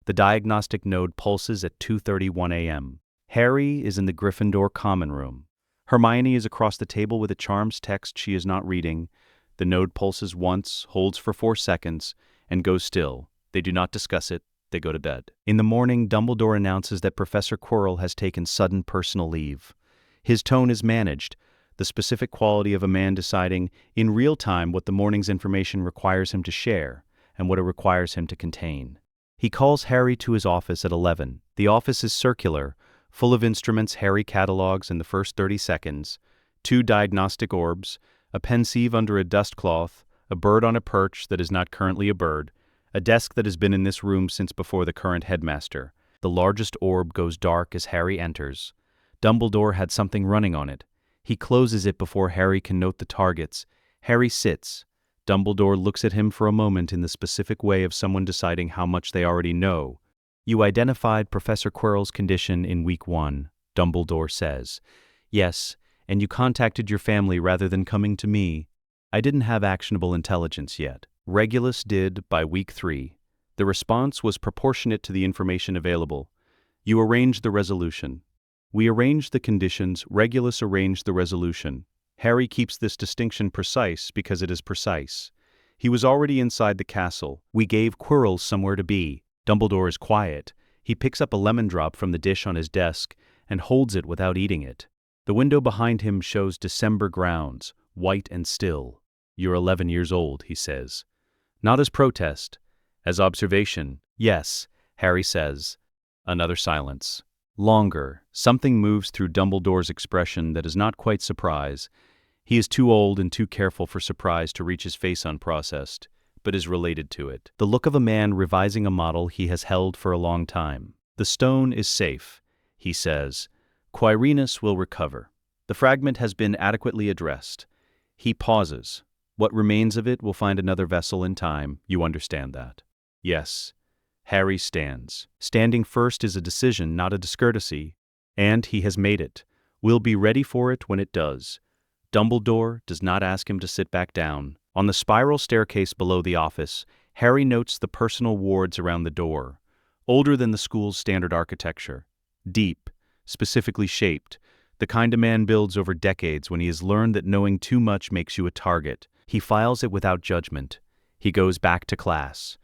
The diagnostic node pulses at 2:31 a.m. Harry is in the Gryffindor common room. Hermione is across the table with a charms text she is not reading. The node pulses once, holds for 4 seconds, and goes still. They do not discuss it. They go to bed. In the morning, Dumbledore announces that Professor Quirrell has taken sudden personal leave. His tone is managed. the specific quality of a man deciding in real time what the morning's information requires him to share and what it requires him to contain. He calls Harry to his office at 11. The office is circular, full of instruments Harry catalogs in the first 30 seconds, 2 diagnostic orbs, a pensieve under a dust cloth, a bird on a perch that is not currently a bird, a desk that has been in this room since before the current headmaster. The largest orb goes dark as Harry enters. Dumbledore had something running on it. He closes it before Harry can note the targets. Harry sits. Dumbledore looks at him for a moment in the specific way of someone deciding how much they already know. "You identified Professor Quirrell's condition in week 1, Dumbledore says. "Yes, and you contacted your family rather than coming to me. I didn't have actionable intelligence yet. Regulus did by week 3. The response was proportionate to the information available. You arranged the resolution. We arranged the conditions, Regulus arranged the resolution. Harry keeps this distinction precise because it is precise. He was already inside the castle. We gave Quirrell somewhere to be." Dumbledore is quiet. He picks up a lemon drop from the dish on his desk and holds it without eating it. The window behind him shows December grounds, white and still. "You're 11 years old," he says. Not as protest, as observation. "Yes," Harry says. Another silence. Longer. Something moves through Dumbledore's expression that is not quite surprise. He is too old and too careful for surprise to reach his face unprocessed, but is related to it. The look of a man revising a model he has held for a long time. "The stone is safe," he says. "Quirinus will recover. The fragment has been adequately addressed." He pauses. "What remains of it will find another vessel in time, you understand that." "Yes." Harry stands. Standing first is a decision, not a discourtesy, and he has made it. We'll be ready for it when it does. Dumbledore does not ask him to sit back down. On the spiral staircase below the office, Harry notes the personal wards around the door, older than the school's standard architecture, deep, specifically shaped, the kind a man builds over decades when he has learned that knowing too much makes you a target. He files it without judgment. He goes back to class.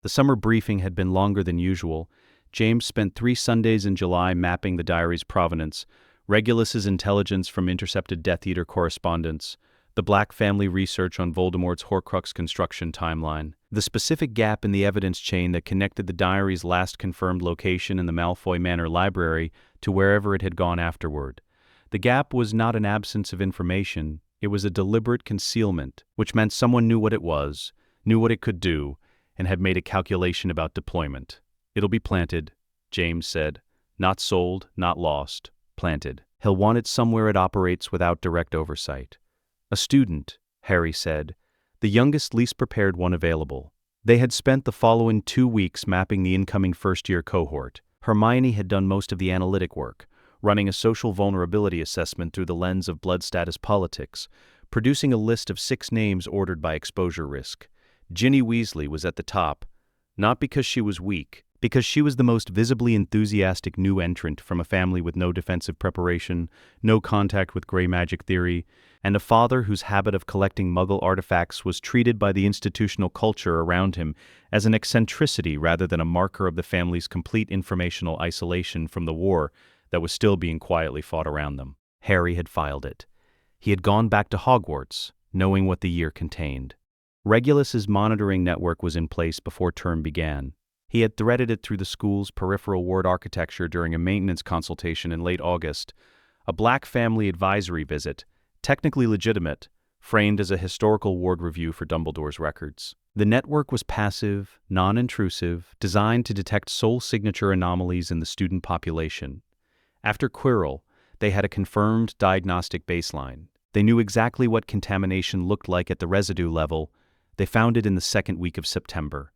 The summer briefing had been longer than usual. James spent 3 Sundays in July mapping the diary's provenance, Regulus's intelligence from intercepted Death Eater correspondence, the Black family research on Voldemort's Horcrux construction timeline, the specific gap in the evidence chain that connected the diary's last confirmed location in the Malfoy Manor library to wherever it had gone afterward. The gap was not an absence of information, it was a deliberate concealment, which meant someone knew what it was, knew what it could do, and had made a calculation about deployment. "It'll be planted," James said. "Not sold, not lost. Planted. He'll want it somewhere it operates without direct oversight." "A student," Harry said, "the youngest, least prepared one available." They had spent the following 2 weeks mapping the incoming first-year cohort. Hermione had done most of the analytic work, running a social vulnerability assessment through the lens of blood status politics, producing a list of 6 names ordered by exposure risk. Ginny Weasley was at the top, not because she was weak, because she was the most visibly enthusiastic new entrant from a family with no defensive preparation, no contact with gray magic theory, and a father whose habit of collecting Muggle artifacts was treated by the institutional culture around him as an eccentricity rather than a marker of the family's complete informational isolation from the war that was still being quietly fought around them. Harry had filed it. He had gone back to Hogwarts, knowing what the year contained. Regulus's monitoring network was in place before term began. He had threaded it through the school's peripheral ward architecture during a maintenance consultation in late August, a Black family advisory visit, technically legitimate, framed as a historical ward review for Dumbledore's records. The network was passive, non-intrusive, designed to detect sole signature anomalies in the student population. After Quirrell, they had a confirmed diagnostic baseline. They knew exactly what contamination looked like at the residue level. They found it in the 2nd week of September.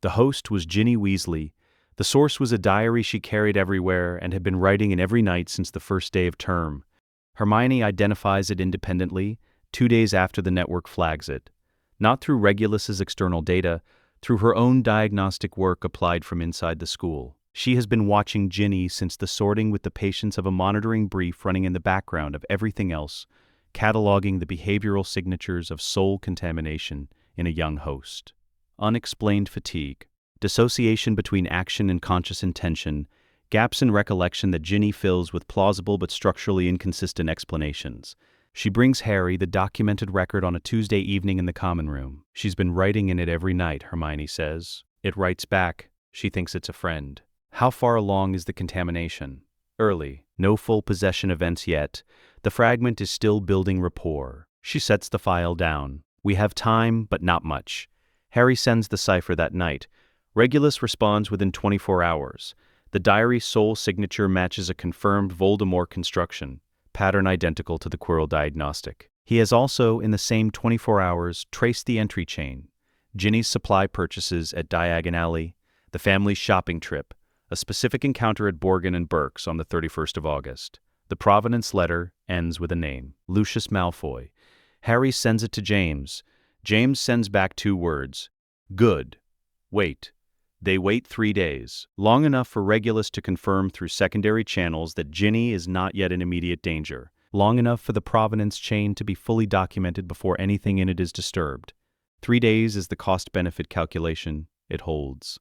The host was Ginny Weasley. The source was a diary she carried everywhere and had been writing in every night since the first day of term. Hermione identifies it independently, 2 days after the network flags it. Not through Regulus's external data, through her own diagnostic work applied from inside the school. She has been watching Ginny since the sorting with the patience of a monitoring brief running in the background of everything else, cataloging the behavioral signatures of soul contamination in a young host. Unexplained fatigue, dissociation between action and conscious intention, gaps in recollection that Ginny fills with plausible but structurally inconsistent explanations. She brings Harry the documented record on a Tuesday evening in the common room. She's been writing in it every night, Hermione says. It writes back. She thinks it's a friend. How far along is the contamination? Early. No full possession events yet. The fragment is still building rapport. She sets the file down. We have time, but not much. Harry sends the cipher that night. Regulus responds within 24 hours. The diary's sole signature matches a confirmed Voldemort construction, pattern identical to the Quirrell diagnostic. He has also, in the same 24 hours, traced the entry chain. Ginny's supply purchases at Diagon Alley, the family's shopping trip, a specific encounter at Borgin and Burke's on the 31st of August. The Provenance letter ends with a name, Lucius Malfoy. Harry sends it to James. James sends back 2 words. Good. Wait. They wait 3 days, long enough for Regulus to confirm through secondary channels that Ginny is not yet in immediate danger, long enough for the Provenance chain to be fully documented before anything in it is disturbed. 3 days is the cost-benefit calculation. It holds.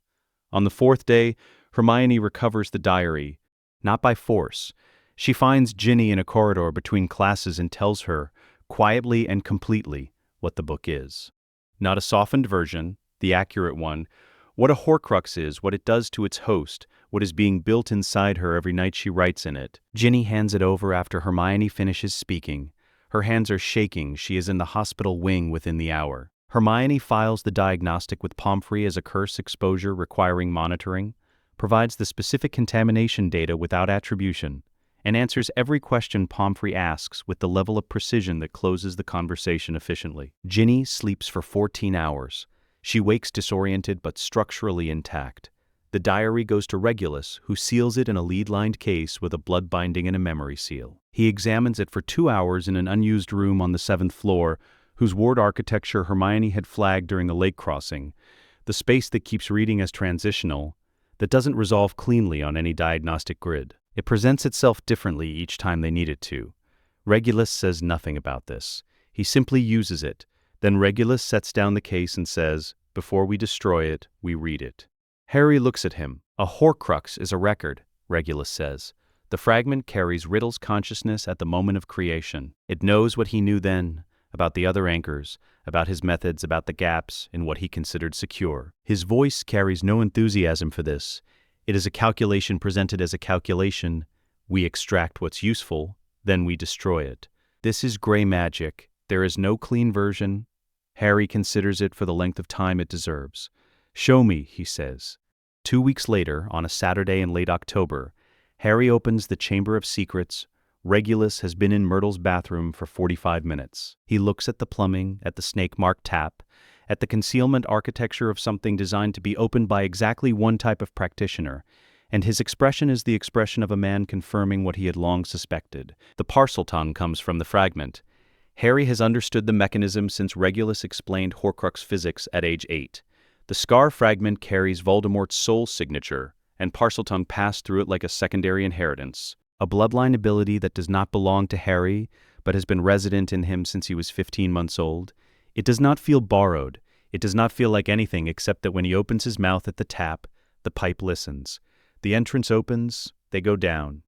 On the 4th day, Hermione recovers the diary, not by force. She finds Ginny in a corridor between classes and tells her, quietly and completely, what the book is. Not a softened version, the accurate one, what a Horcrux is, what it does to its host, what is being built inside her every night she writes in it. Ginny hands it over after Hermione finishes speaking. Her hands are shaking. She is in the hospital wing within the hour. Hermione files the diagnostic with Pomfrey as a curse exposure requiring monitoring, provides the specific contamination data without attribution, and answers every question Pomfrey asks with the level of precision that closes the conversation efficiently. Ginny sleeps for 14 hours. She wakes disoriented but structurally intact. The diary goes to Regulus, who seals it in a lead-lined case with a blood binding and a memory seal. He examines it for 2 hours in an unused room on the 7th floor, whose ward architecture Hermione had flagged during the lake crossing, the space that keeps reading as transitional, that doesn't resolve cleanly on any diagnostic grid. It presents itself differently each time they need it to. Regulus says nothing about this. He simply uses it. Then Regulus sets down the case and says, before we destroy it, we read it. Harry looks at him. A Horcrux is a record, Regulus says. The fragment carries Riddle's consciousness at the moment of creation. It knows what he knew then, about the other anchors, about his methods, about the gaps in what he considered secure. His voice carries no enthusiasm for this. It is a calculation presented as a calculation. We extract what's useful, then we destroy it. This is gray magic. There is no clean version. Harry considers it for the length of time it deserves. Show me, he says. 2 weeks later, on a Saturday in late October, Harry opens the Chamber of Secrets. Regulus has been in Myrtle's bathroom for 45 minutes. He looks at the plumbing, at the snake-marked tap, at the concealment architecture of something designed to be opened by exactly one type of practitioner, and his expression is the expression of a man confirming what he had long suspected. The parcel tongue comes from the fragment. Harry has understood the mechanism since Regulus explained Horcrux physics at age 8. The scar fragment carries Voldemort's soul signature, and Parseltongue passed through it like a secondary inheritance, a bloodline ability that does not belong to Harry, but has been resident in him since he was 15 months old. It does not feel borrowed. It does not feel like anything except that when he opens his mouth at the tap, the pipe listens. The entrance opens, they go down.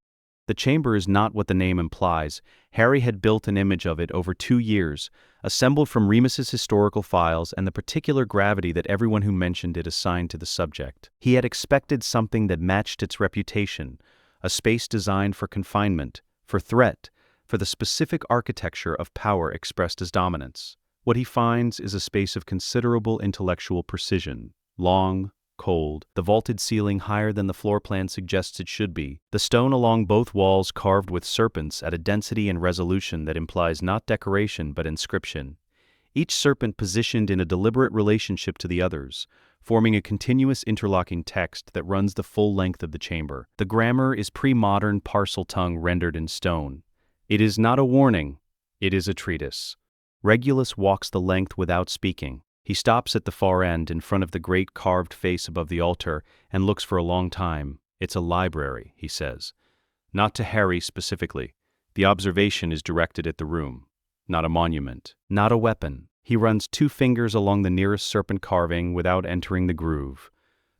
The chamber is not what the name implies. Harry had built an image of it over 2 years, assembled from Remus's historical files and the particular gravity that everyone who mentioned it assigned to the subject. He had expected something that matched its reputation, a space designed for confinement, for threat, for the specific architecture of power expressed as dominance. What he finds is a space of considerable intellectual precision, long, cold, the vaulted ceiling higher than the floor plan suggests it should be, the stone along both walls carved with serpents at a density and resolution that implies not decoration but inscription, each serpent positioned in a deliberate relationship to the others, forming a continuous interlocking text that runs the full length of the chamber. The grammar is pre-modern Parseltongue rendered in stone. It is not a warning, it is a treatise. Regulus walks the length without speaking. He stops at the far end in front of the great carved face above the altar and looks for a long time. It's a library, he says. Not to Harry specifically. The observation is directed at the room. Not a monument. Not a weapon. He runs 2 fingers along the nearest serpent carving without entering the groove.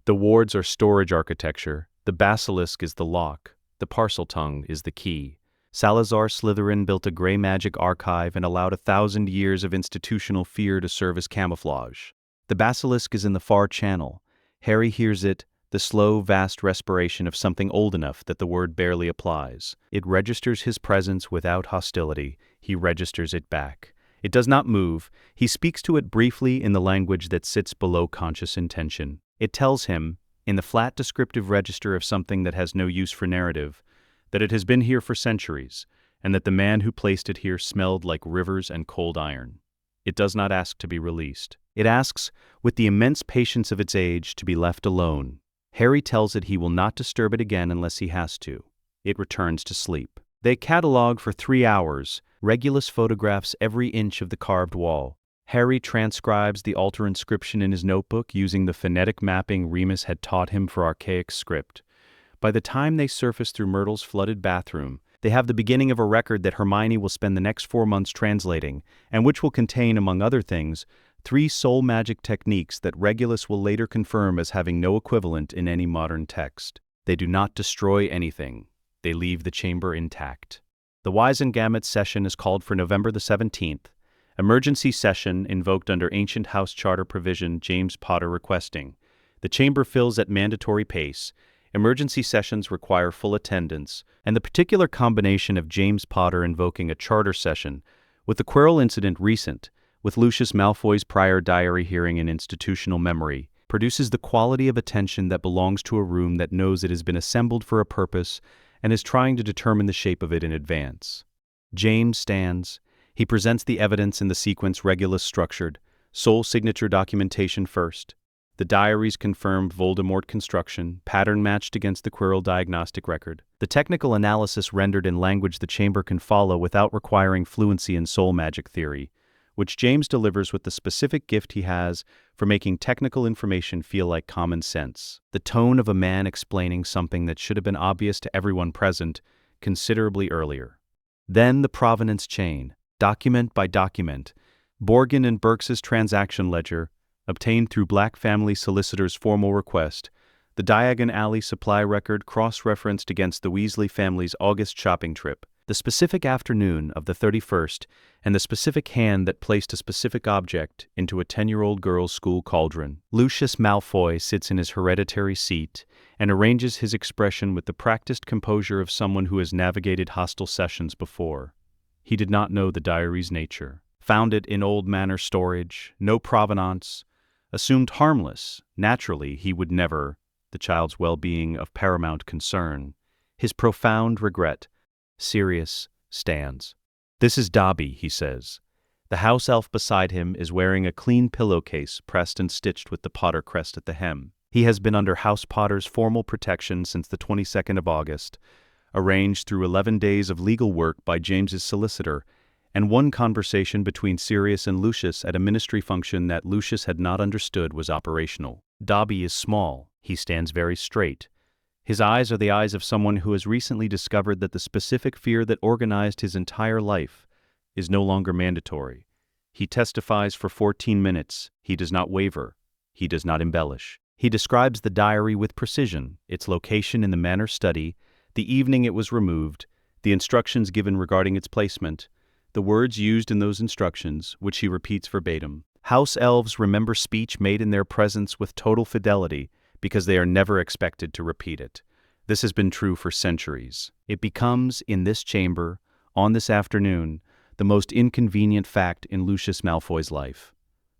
The wards are storage architecture. The basilisk is the lock. The Parseltongue is the key. Salazar Slytherin built a gray magic archive and allowed 1,000 years of institutional fear to serve as camouflage. The basilisk is in the far channel. Harry hears it, the slow, vast respiration of something old enough that the word barely applies. It registers his presence without hostility. He registers it back. It does not move. He speaks to it briefly in the language that sits below conscious intention. It tells him, in the flat descriptive register of something that has no use for narrative, that it has been here for centuries, and that the man who placed it here smelled like rivers and cold iron. It does not ask to be released. It asks, with the immense patience of its age, to be left alone. Harry tells it he will not disturb it again unless he has to. It returns to sleep. They catalogue for 3 hours. Regulus photographs every inch of the carved wall. Harry transcribes the altar inscription in his notebook using the phonetic mapping Remus had taught him for archaic script. By the time they surface through Myrtle's flooded bathroom, they have the beginning of a record that Hermione will spend the next 4 months translating, and which will contain, among other things, 3 soul magic techniques that Regulus will later confirm as having no equivalent in any modern text. They do not destroy anything. They leave the chamber intact. The Wizengamot session is called for November the 17th. Emergency session invoked under Ancient House Charter provision James Potter requesting. The chamber fills at mandatory pace. Emergency sessions require full attendance, and the particular combination of James Potter invoking a charter session, with the Quirrell incident recent, with Lucius Malfoy's prior diary hearing in institutional memory, produces the quality of attention that belongs to a room that knows it has been assembled for a purpose and is trying to determine the shape of it in advance. James stands. He presents the evidence in the sequence Regulus structured, soul signature documentation first. The diaries confirmed Voldemort construction, pattern matched against the Quirrell diagnostic record. The technical analysis rendered in language the chamber can follow without requiring fluency in soul magic theory, which James delivers with the specific gift he has for making technical information feel like common sense. The tone of a man explaining something that should have been obvious to everyone present considerably earlier. Then the provenance chain, document by document, Borgin and Burkes' transaction ledger, obtained through Black family solicitor's formal request, the Diagon Alley supply record cross-referenced against the Weasley family's August shopping trip, the specific afternoon of the 31st, and the specific hand that placed a specific object into a 10-year-old girl's school cauldron. Lucius Malfoy sits in his hereditary seat and arranges his expression with the practiced composure of someone who has navigated hostile sessions before. He did not know the diary's nature. Found it in old manor storage, no provenance, assumed harmless. Naturally, he would never, the child's well-being of paramount concern. His profound regret. Sirius stands. "This is Dobby," he says. The house elf beside him is wearing a clean pillowcase pressed and stitched with the Potter crest at the hem. He has been under House Potter's formal protection since the 22nd of August, arranged through 11 days of legal work by James's solicitor, and one conversation between Sirius and Lucius at a ministry function that Lucius had not understood was operational. Dobby is small. He stands very straight. His eyes are the eyes of someone who has recently discovered that the specific fear that organized his entire life is no longer mandatory. He testifies for 14 minutes. He does not waver. He does not embellish. He describes the diary with precision, its location in the manor study, the evening it was removed, the instructions given regarding its placement, the words used in those instructions, which he repeats verbatim. House elves remember speech made in their presence with total fidelity because they are never expected to repeat it. This has been true for centuries. It becomes, in this chamber, on this afternoon, the most inconvenient fact in Lucius Malfoy's life.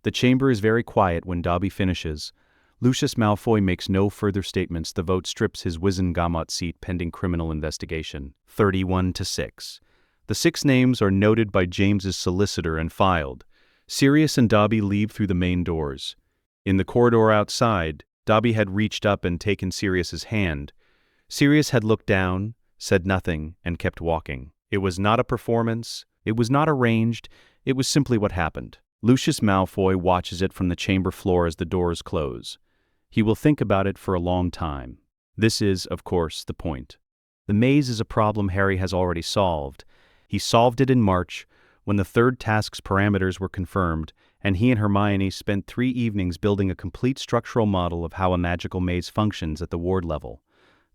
The chamber is very quiet when Dobby finishes. Lucius Malfoy makes no further statements. The vote strips his Wizengamot seat pending criminal investigation. 31-6. The 6 names are noted by James's solicitor and filed. Sirius and Dobby leave through the main doors. In the corridor outside, Dobby had reached up and taken Sirius's hand. Sirius had looked down, said nothing, and kept walking. It was not a performance. It was not arranged. It was simply what happened. Lucius Malfoy watches it from the chamber floor as the doors close. He will think about it for a long time. This is, of course, the point. The maze is a problem Harry has already solved. He solved it in March, when the third task's parameters were confirmed, and he and Hermione spent 3 evenings building a complete structural model of how a magical maze functions at the ward level.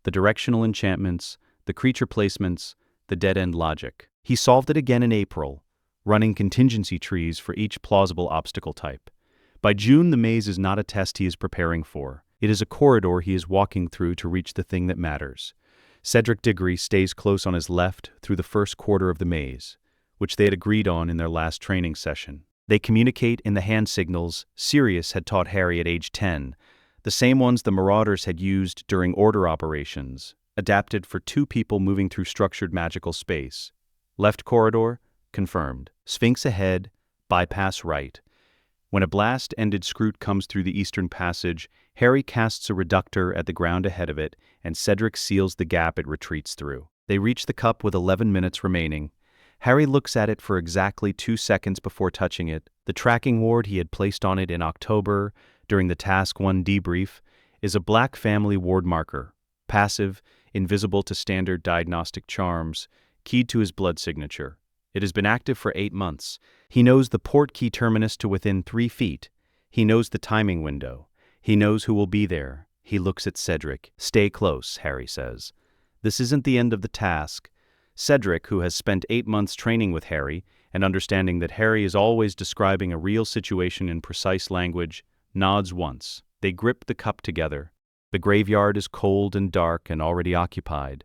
The directional enchantments, the creature placements, the dead-end logic. He solved it again in April, running contingency trees for each plausible obstacle type. By June, the maze is not a test he is preparing for. It is a corridor he is walking through to reach the thing that matters. Cedric Diggory stays close on his left through the first quarter of the maze, which they had agreed on in their last training session. They communicate in the hand signals Sirius had taught Harry at age 10, the same ones the Marauders had used during order operations, adapted for two people moving through structured magical space. Left corridor, confirmed. Sphinx ahead, bypass right. When a blast-ended Scroot comes through the eastern passage, Harry casts a reductor at the ground ahead of it, and Cedric seals the gap it retreats through. They reach the cup with 11 minutes remaining. Harry looks at it for exactly 2 seconds before touching it. The tracking ward he had placed on it in October during the Task 1 debrief is a Black family ward marker, passive, invisible to standard diagnostic charms, keyed to his blood signature. It has been active for 8 months. He knows the port key terminus to within 3 feet. He knows the timing window. He knows who will be there. He looks at Cedric. "Stay close," Harry says. This isn't the end of the task. Cedric, who has spent 8 months training with Harry and understanding that Harry is always describing a real situation in precise language, nods once. They grip the cup together. The graveyard is cold and dark and already occupied.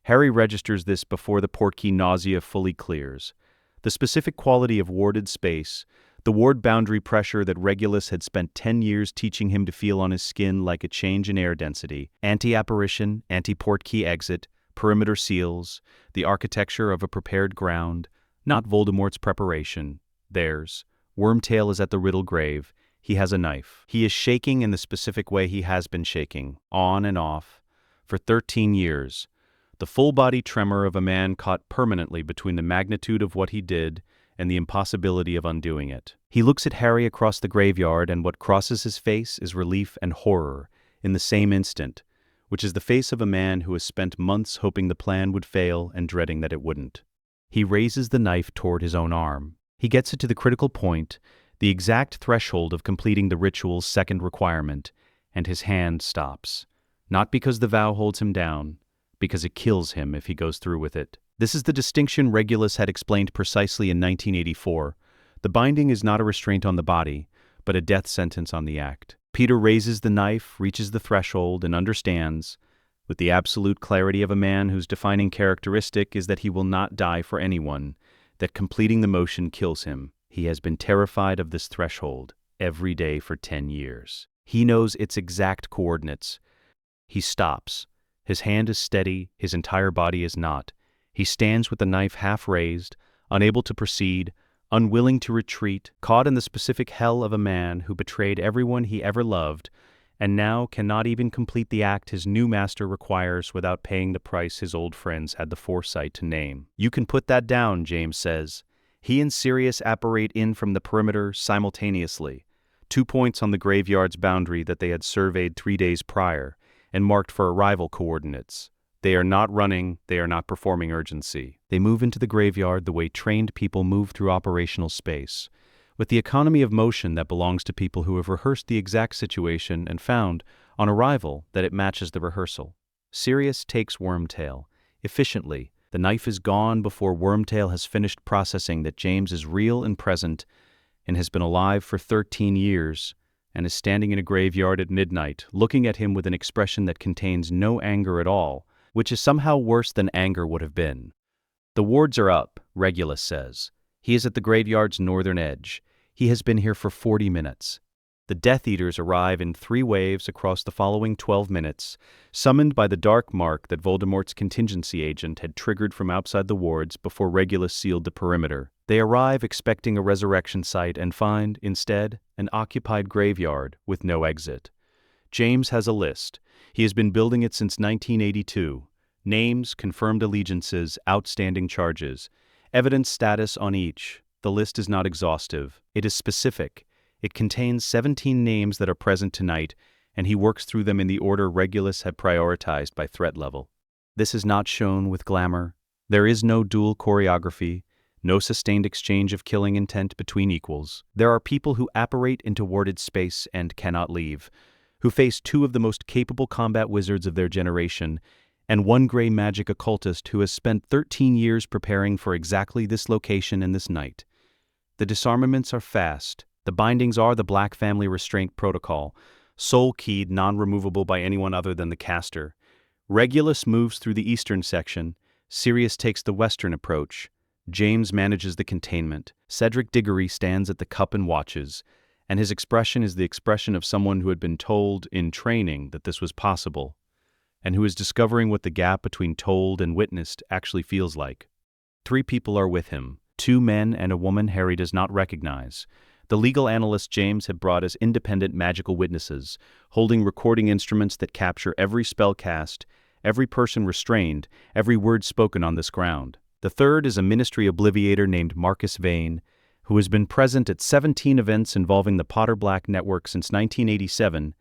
Harry registers this before the portkey nausea fully clears. The specific quality of warded space, the ward boundary pressure that Regulus had spent 10 years teaching him to feel on his skin like a change in air density, anti-apparition, anti-portkey exit, perimeter seals, the architecture of a prepared ground, not Voldemort's preparation, theirs. Wormtail is at the riddle grave. He has a knife. He is shaking in the specific way he has been shaking, on and off, for 13 years. The full-body tremor of a man caught permanently between the magnitude of what he did and the impossibility of undoing it. He looks at Harry across the graveyard, and what crosses his face is relief and horror in the same instant, which is the face of a man who has spent months hoping the plan would fail and dreading that it wouldn't. He raises the knife toward his own arm. He gets it to the critical point, the exact threshold of completing the ritual's second requirement, and his hand stops. Not because the vow holds him down, because it kills him if he goes through with it. This is the distinction Regulus had explained precisely in 1984. The binding is not a restraint on the body, but a death sentence on the act. Peter raises the knife, reaches the threshold, and understands, with the absolute clarity of a man whose defining characteristic is that he will not die for anyone, that completing the motion kills him. He has been terrified of this threshold every day for 10 years. He knows its exact coordinates. He stops. His hand is steady, his entire body is not. He stands with the knife half raised, unable to proceed, unwilling to retreat, caught in the specific hell of a man who betrayed everyone he ever loved, and now cannot even complete the act his new master requires without paying the price his old friends had the foresight to name. "You can put that down," James says. He and Sirius apparate in from the perimeter simultaneously, 2 points on the graveyard's boundary that they had surveyed 3 days prior, and marked for arrival coordinates. They are not running, they are not performing urgency. They move into the graveyard the way trained people move through operational space, with the economy of motion that belongs to people who have rehearsed the exact situation and found, on arrival, that it matches the rehearsal. Sirius takes Wormtail. Efficiently, the knife is gone before Wormtail has finished processing that James is real and present and has been alive for 13 years, and is standing in a graveyard at midnight, looking at him with an expression that contains no anger at all, which is somehow worse than anger would have been. "The wards are up," Regulus says. He is at the graveyard's northern edge. He has been here for 40 minutes. The Death Eaters arrive in 3 waves across the following 12 minutes, summoned by the dark mark that Voldemort's contingency agent had triggered from outside the wards before Regulus sealed the perimeter. They arrive expecting a resurrection site and find, instead, an occupied graveyard with no exit. James has a list. He has been building it since 1982. Names, confirmed allegiances, outstanding charges, evidence status on each. The list is not exhaustive. It is specific. It contains 17 names that are present tonight, and he works through them in the order Regulus had prioritized by threat level. This is not shown with glamour. There is no dual choreography, no sustained exchange of killing intent between equals. There are people who apparate into warded space and cannot leave, who face 2 of the most capable combat wizards of their generation, and one gray magic occultist who has spent 13 years preparing for exactly this location and this night. The disarmaments are fast. The bindings are the Black Family Restraint Protocol, soul-keyed, non-removable by anyone other than the caster. Regulus moves through the eastern section. Sirius takes the western approach. James manages the containment. Cedric Diggory stands at the cup and watches, and his expression is the expression of someone who had been told in training that this was possible, and who is discovering what the gap between told and witnessed actually feels like. 3 people are with him, 2 men and a woman Harry does not recognize. The legal analyst James had brought as independent magical witnesses, holding recording instruments that capture every spell cast, every person restrained, every word spoken on this ground. The third is a ministry obliviator named Marcus Vane, who has been present at 17 events involving the Potter Black network since 1987,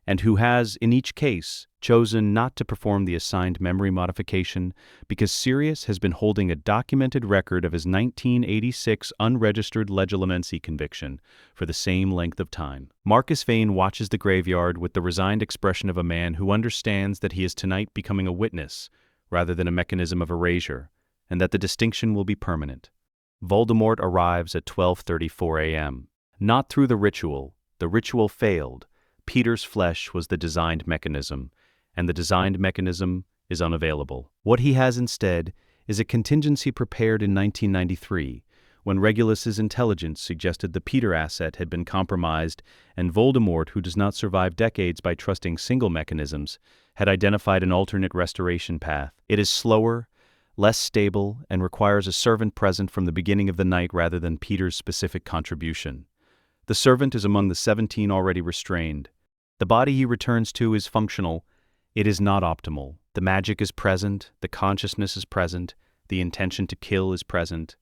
and who has, in each case, chosen not to perform the assigned memory modification because Sirius has been holding a documented record of his 1986 unregistered legilimency conviction for the same length of time. Marcus Vane watches the graveyard with the resigned expression of a man who understands that he is tonight becoming a witness rather than a mechanism of erasure, and that the distinction will be permanent. Voldemort arrives at 12:34 a.m. Not through the ritual failed. Peter's flesh was the designed mechanism, and the designed mechanism is unavailable. What he has instead is a contingency prepared in 1993, when Regulus's intelligence suggested the Peter asset had been compromised, and Voldemort, who does not survive decades by trusting single mechanisms, had identified an alternate restoration path. It is slower, less stable, and requires a servant present from the beginning of the night rather than Peter's specific contribution. The servant is among the 17 already restrained. The body he returns to is functional. It is not optimal. The magic is present, the consciousness is present, the intention to kill is present.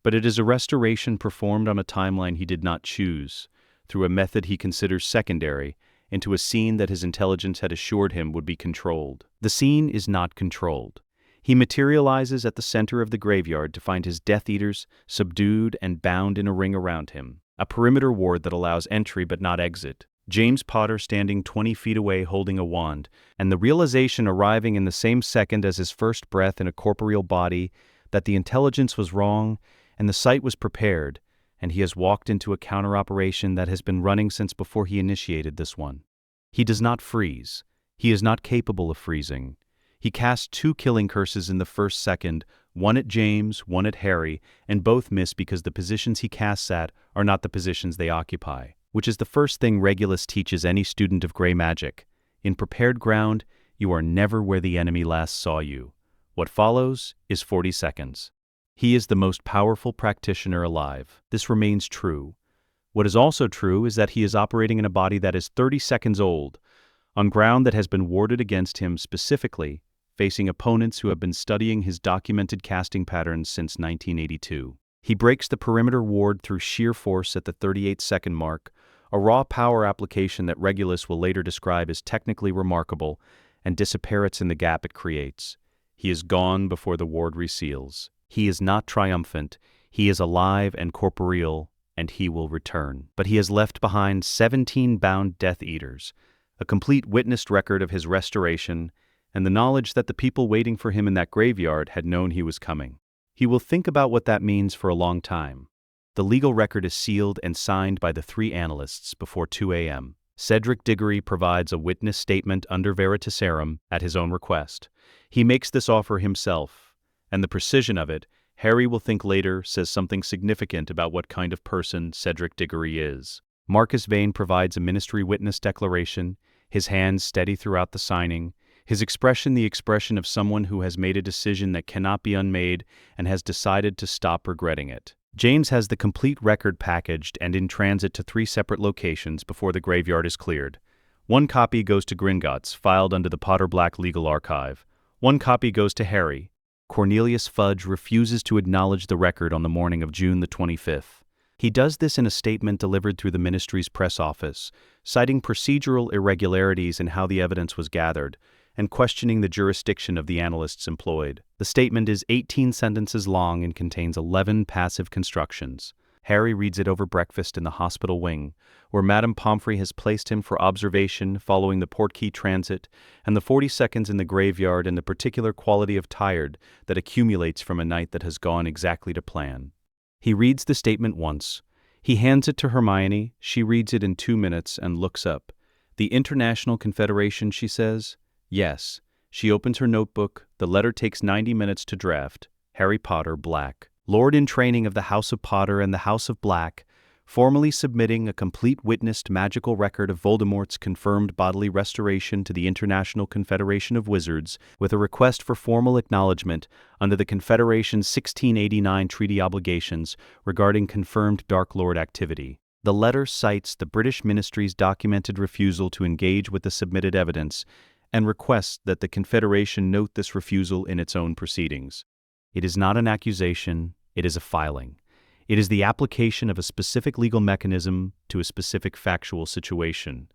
But it is a restoration performed on a timeline he did not choose, through a method he considers secondary, into a scene that his intelligence had assured him would be controlled. The scene is not controlled. He materializes at the center of the graveyard to find his Death Eaters subdued and bound in a ring around him, a perimeter ward that allows entry but not exit. James Potter standing 20 feet away holding a wand, and the realization arriving in the same second as his first breath in a corporeal body that the intelligence was wrong and the site was prepared, and he has walked into a counter-operation that has been running since before he initiated this one. He does not freeze. He is not capable of freezing. He casts 2 killing curses in the first second, one at James, one at Harry, and both miss because the positions he casts at are not the positions they occupy, which is the first thing Regulus teaches any student of gray magic. In prepared ground, you are never where the enemy last saw you. What follows is 40 seconds. He is the most powerful practitioner alive. This remains true. What is also true is that he is operating in a body that is 30 seconds old, on ground that has been warded against him specifically, facing opponents who have been studying his documented casting patterns since 1982. He breaks the perimeter ward through sheer force at the 38-second mark, a raw power application that Regulus will later describe as technically remarkable, and disapparates in the gap it creates. He is gone before the ward reseals. He is not triumphant. He is alive and corporeal, and he will return. But he has left behind 17 bound Death Eaters, a complete witnessed record of his restoration, and the knowledge that the people waiting for him in that graveyard had known he was coming. He will think about what that means for a long time. The legal record is sealed and signed by the 3 analysts before 2 a.m. Cedric Diggory provides a witness statement under veritaserum at his own request. He makes this offer himself, and the precision of it, Harry will think later, says something significant about what kind of person Cedric Diggory is. Marcus Vane provides a ministry witness declaration, his hands steady throughout the signing, his expression the expression of someone who has made a decision that cannot be unmade and has decided to stop regretting it. James has the complete record packaged and in transit to 3 separate locations before the graveyard is cleared. 1 copy goes to Gringotts, filed under the Potter Black Legal Archive. 1 copy goes to Harry. Cornelius Fudge refuses to acknowledge the record on the morning of June the 25th. He does this in a statement delivered through the ministry's press office, citing procedural irregularities in how the evidence was gathered, and questioning the jurisdiction of the analysts employed. The statement is 18 sentences long and contains 11 passive constructions. Harry reads it over breakfast in the hospital wing, where Madame Pomfrey has placed him for observation following the Portkey transit and the 40 seconds in the graveyard and the particular quality of tired that accumulates from a night that has gone exactly to plan. He reads the statement once. He hands it to Hermione, she reads it in 2 minutes and looks up. The International Confederation, she says? Yes. She opens her notebook. The letter takes 90 minutes to draft. Harry Potter, Black. Lord in training of the House of Potter and the House of Black, formally submitting a complete witnessed magical record of Voldemort's confirmed bodily restoration to the International Confederation of Wizards with a request for formal acknowledgement under the Confederation's 1689 treaty obligations regarding confirmed Dark Lord activity. The letter cites the British Ministry's documented refusal to engage with the submitted evidence and requests that the Confederation note this refusal in its own proceedings. It is not an accusation, it is a filing. It is the application of a specific legal mechanism to a specific factual situation.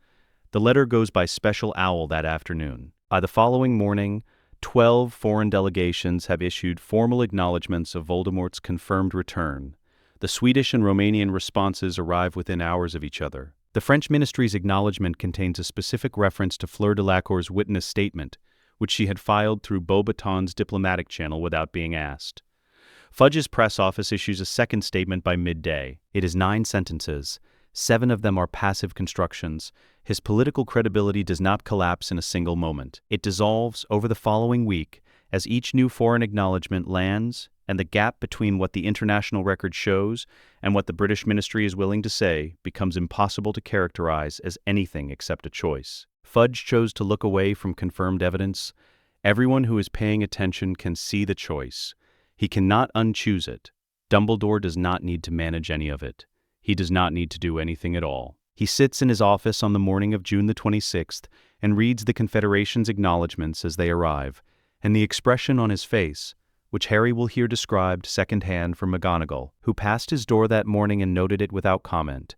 The letter goes by Special Owl that afternoon. By the following morning, 12 foreign delegations have issued formal acknowledgements of Voldemort's confirmed return. The Swedish and Romanian responses arrive within hours of each other. The French ministry's acknowledgement contains a specific reference to Fleur Delacour's witness statement, which she had filed through Beauxbaton's diplomatic channel without being asked. Fudge's press office issues a second statement by midday. It is 9 sentences. 7 of them are passive constructions. His political credibility does not collapse in a single moment. It dissolves over the following week as each new foreign acknowledgement lands, and the gap between what the international record shows and what the British ministry is willing to say becomes impossible to characterize as anything except a choice. Fudge chose to look away from confirmed evidence. Everyone who is paying attention can see the choice. He cannot unchoose it. Dumbledore does not need to manage any of it. He does not need to do anything at all. He sits in his office on the morning of June the 26th and reads the Confederation's acknowledgements as they arrive, and the expression on his face, which Harry will hear described secondhand from McGonagall, who passed his door that morning and noted it without comment,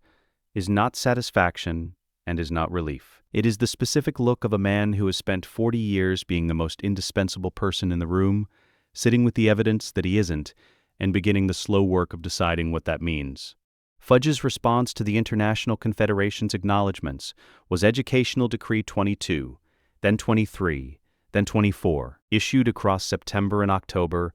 is not satisfaction and is not relief. It is the specific look of a man who has spent 40 years being the most indispensable person in the room, sitting with the evidence that he isn't, and beginning the slow work of deciding what that means. Fudge's response to the International Confederation's acknowledgements was Educational Decree 22, then 23, then 24, issued across September and October,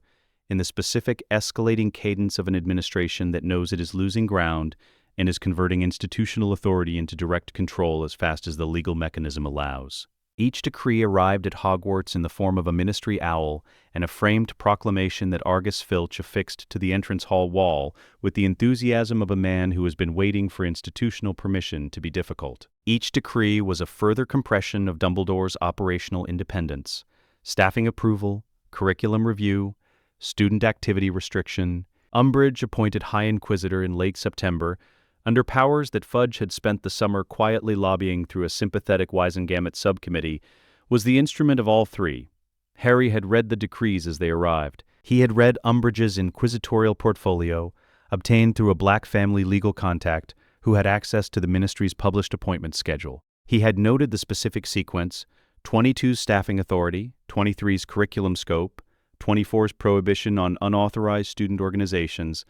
in the specific escalating cadence of an administration that knows it is losing ground and is converting institutional authority into direct control as fast as the legal mechanism allows. Each decree arrived at Hogwarts in the form of a ministry owl and a framed proclamation that Argus Filch affixed to the entrance hall wall with the enthusiasm of a man who has been waiting for institutional permission to be difficult. Each decree was a further compression of Dumbledore's operational independence, staffing approval, curriculum review, student activity restriction. Umbridge appointed High Inquisitor in late September, under powers that Fudge had spent the summer quietly lobbying through a sympathetic Wisengamot subcommittee, was the instrument of all three. Harry had read the decrees as they arrived. He had read Umbridge's inquisitorial portfolio, obtained through a Black family legal contact who had access to the ministry's published appointment schedule. He had noted the specific sequence, 22's staffing authority, 23's curriculum scope, 24's prohibition on unauthorized student organizations,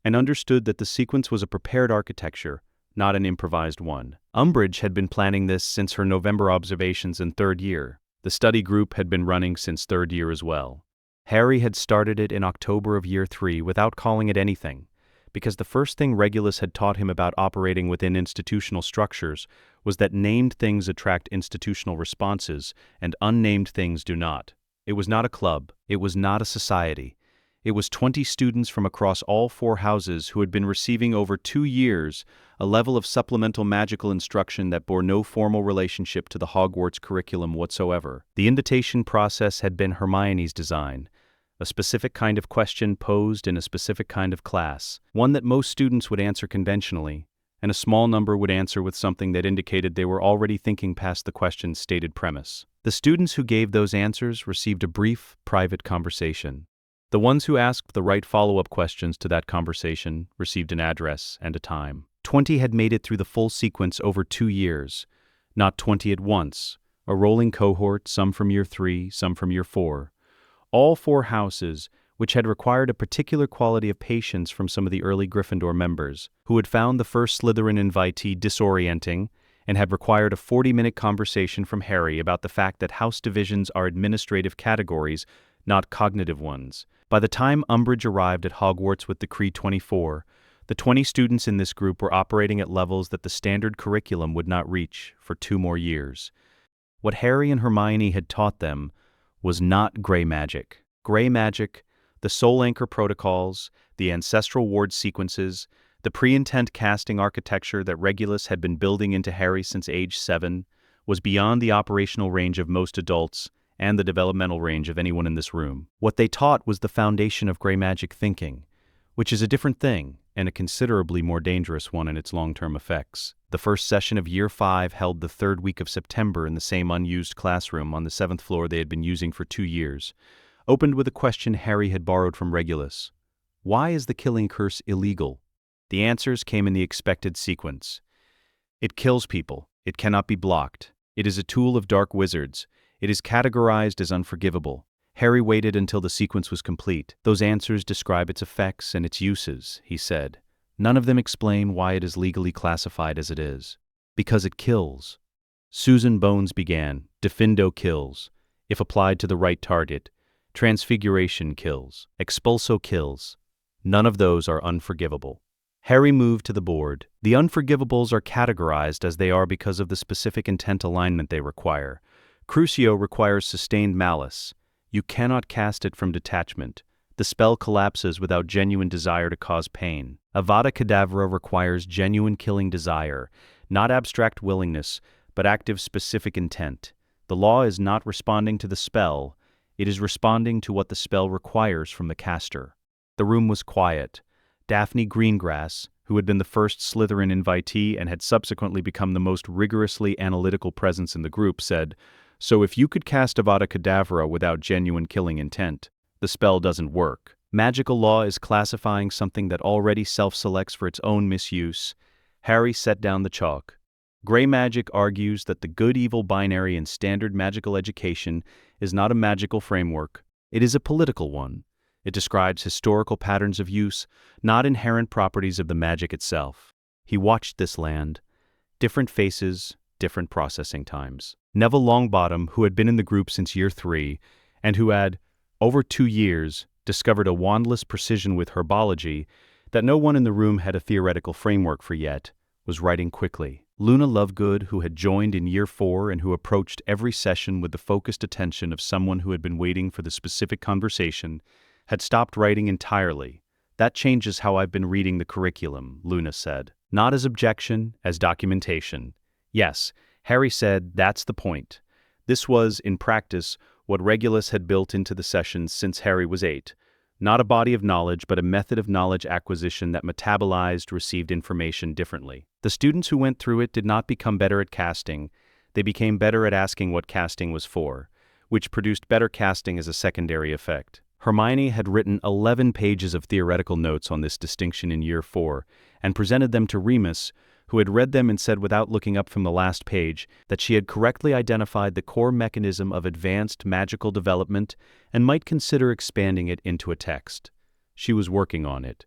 and understood that the sequence was a prepared architecture, not an improvised one. Umbridge had been planning this since her November observations in third year. The study group had been running since third year as well. Harry had started it in October of year 3 without calling it anything, because the first thing Regulus had taught him about operating within institutional structures was that named things attract institutional responses and unnamed things do not. It was not a club. It was not a society. It was 20 students from across all 4 houses who had been receiving over 2 years a level of supplemental magical instruction that bore no formal relationship to the Hogwarts curriculum whatsoever. The invitation process had been Hermione's design, a specific kind of question posed in a specific kind of class, one that most students would answer conventionally, and a small number would answer with something that indicated they were already thinking past the question's stated premise. The students who gave those answers received a brief, private conversation. The ones who asked the right follow-up questions to that conversation received an address and a time. 20 had made it through the full sequence over 2 years, not 20 at once, a rolling cohort, some from year 3, some from year 4. All 4 houses, which had required a particular quality of patience from some of the early Gryffindor members, who had found the first Slytherin invitee disorienting and had required a 40-minute conversation from Harry about the fact that house divisions are administrative categories, not cognitive ones. By the time Umbridge arrived at Hogwarts with Decree 24, the 20 students in this group were operating at levels that the standard curriculum would not reach for 2 more years. What Harry and Hermione had taught them was not grey magic. Grey magic, the Soul Anchor protocols, the ancestral ward sequences, the pre-intent casting architecture that Regulus had been building into Harry since age 7, was beyond the operational range of most adults and the developmental range of anyone in this room. What they taught was the foundation of grey magic thinking, which is a different thing and a considerably more dangerous one in its long-term effects. The first session of Year 5 held the 3rd week of September in the same unused classroom on the 7th floor they had been using for 2 years, opened with a question Harry had borrowed from Regulus. Why is the killing curse illegal? The answers came in the expected sequence. It kills people. It cannot be blocked. It is a tool of dark wizards. It is categorized as unforgivable. Harry waited until the sequence was complete. Those answers describe its effects and its uses, he said. None of them explain why it is legally classified as it is. Because it kills. Susan Bones began. Diffindo kills. If applied to the right target. Transfiguration kills. Expulso kills. None of those are unforgivable. Harry moved to the board. The unforgivables are categorized as they are because of the specific intent alignment they require. Crucio requires sustained malice. You cannot cast it from detachment. The spell collapses without genuine desire to cause pain. Avada Kedavra requires genuine killing desire, not abstract willingness, but active specific intent. The law is not responding to the spell, it is responding to what the spell requires from the caster. The room was quiet. Daphne Greengrass, who had been the first Slytherin invitee and had subsequently become the most rigorously analytical presence in the group, said, "So if you could cast Avada Kedavra without genuine killing intent, the spell doesn't work. Magical law is classifying something that already self-selects for its own misuse." Harry set down the chalk. Grey magic argues that the good-evil binary in standard magical education is not a magical framework. It is a political one. It describes historical patterns of use, not inherent properties of the magic itself. He watched this land. Different faces, different processing times. Neville Longbottom, who had been in the group since year 3, and who had, over 2 years, discovered a wandless precision with herbology that no one in the room had a theoretical framework for yet, was writing quickly. Luna Lovegood, who had joined in year 4 and who approached every session with the focused attention of someone who had been waiting for the specific conversation, had stopped writing entirely. "That changes how I've been reading the curriculum," Luna said. Not as objection, as documentation. Yes, Harry said, that's the point. This was, in practice, what Regulus had built into the sessions since Harry was 8. Not a body of knowledge, but a method of knowledge acquisition that metabolized, received information differently. The students who went through it did not become better at casting. They became better at asking what casting was for, which produced better casting as a secondary effect. Hermione had written 11 pages of theoretical notes on this distinction in year 4 and presented them to Remus, who had read them and said without looking up from the last page that she had correctly identified the core mechanism of advanced magical development and might consider expanding it into a text. She was working on it.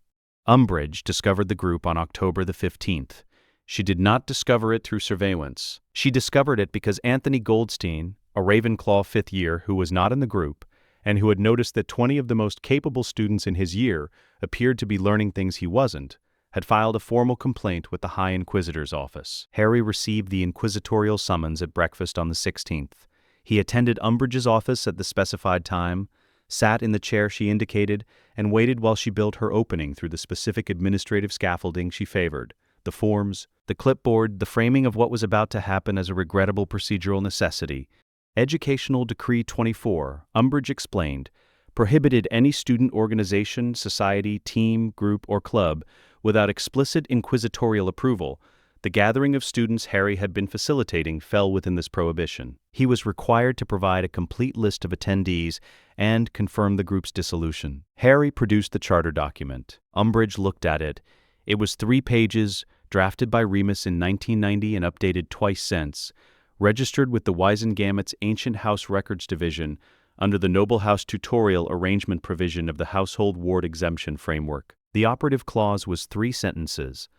Umbridge discovered the group on October the 15th. She did not discover it through surveillance. She discovered it because Anthony Goldstein, a Ravenclaw 5th year who was not in the group, and who had noticed that 20 of the most capable students in his year appeared to be learning things he wasn't, had filed a formal complaint with the High Inquisitor's office. Harry received the inquisitorial summons at breakfast on the 16th. He attended Umbridge's office at the specified time, sat in the chair she indicated, and waited while she built her opening through the specific administrative scaffolding she favored, the forms, the clipboard, the framing of what was about to happen as a regrettable procedural necessity. Educational Decree 24, Umbridge explained, prohibited any student organization, society, team, group, or club without explicit inquisitorial approval. The gathering of students Harry had been facilitating fell within this prohibition. He was required to provide a complete list of attendees and confirm the group's dissolution. Harry produced the charter document. Umbridge looked at it. It was 3 pages, drafted by Remus in 1990 and updated twice since, registered with the Wisengamot's Ancient House Records Division, under the Noble House tutorial arrangement provision of the Household Ward Exemption Framework. The operative clause was 3 sentences.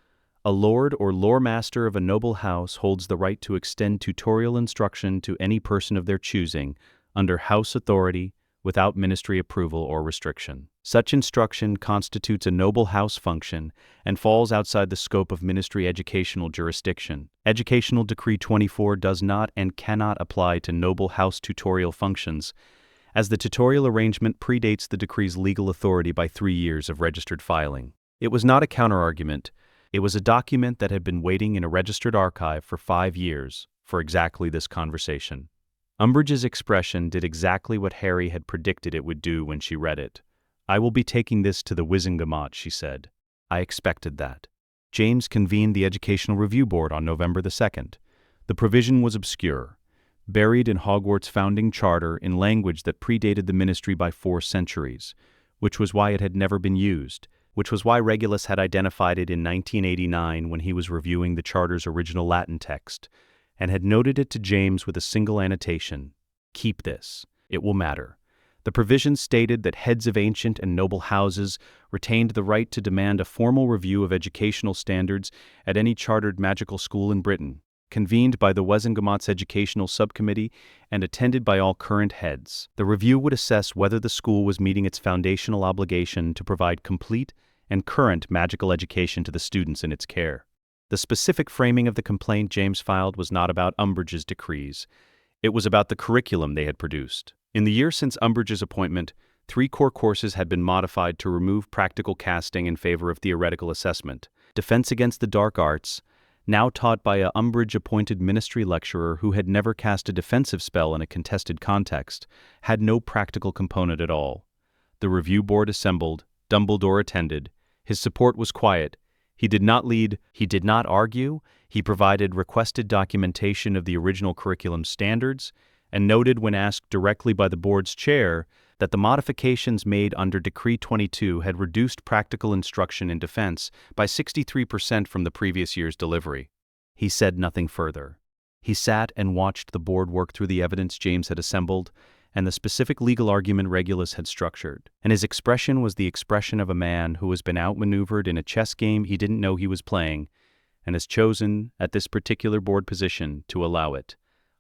A lord or lore master of a noble house holds the right to extend tutorial instruction to any person of their choosing, under house authority, without ministry approval or restriction. Such instruction constitutes a noble house function and falls outside the scope of ministry educational jurisdiction. Educational Decree 24 does not and cannot apply to noble house tutorial functions, as the tutorial arrangement predates the decree's legal authority by 3 years of registered filing. It was not a counterargument. It was a document that had been waiting in a registered archive for 5 years for exactly this conversation. Umbridge's expression did exactly what Harry had predicted it would do when she read it. "I will be taking this to the Wizengamot," she said. "I expected that." James convened the Educational Review Board on November the 2nd. The provision was obscure, buried in Hogwarts' founding charter in language that predated the ministry by 4 centuries, which was why it had never been used, which was why Regulus had identified it in 1989 when he was reviewing the charter's original Latin text, and had noted it to James with a single annotation: "Keep this. It will matter." The provision stated that heads of ancient and noble houses retained the right to demand a formal review of educational standards at any chartered magical school in Britain, convened by the Wizengamot's Educational Subcommittee and attended by all current heads. The review would assess whether the school was meeting its foundational obligation to provide complete and current magical education to the students in its care. The specific framing of the complaint James filed was not about Umbridge's decrees. It was about the curriculum they had produced. In the year since Umbridge's appointment, 3 core courses had been modified to remove practical casting in favor of theoretical assessment. Defense Against the Dark Arts, now taught by a Umbridge-appointed ministry lecturer who had never cast a defensive spell in a contested context, had no practical component at all. The review board assembled, Dumbledore attended. His support was quiet. He did not lead, he did not argue, he provided requested documentation of the original curriculum standards, and noted when asked directly by the board's chair that the modifications made under Decree 22 had reduced practical instruction in defense by 63% from the previous year's delivery. He said nothing further. He sat and watched the board work through the evidence James had assembled and the specific legal argument Regulus had structured, and his expression was the expression of a man who has been outmaneuvered in a chess game he didn't know he was playing and has chosen, at this particular board position, to allow it.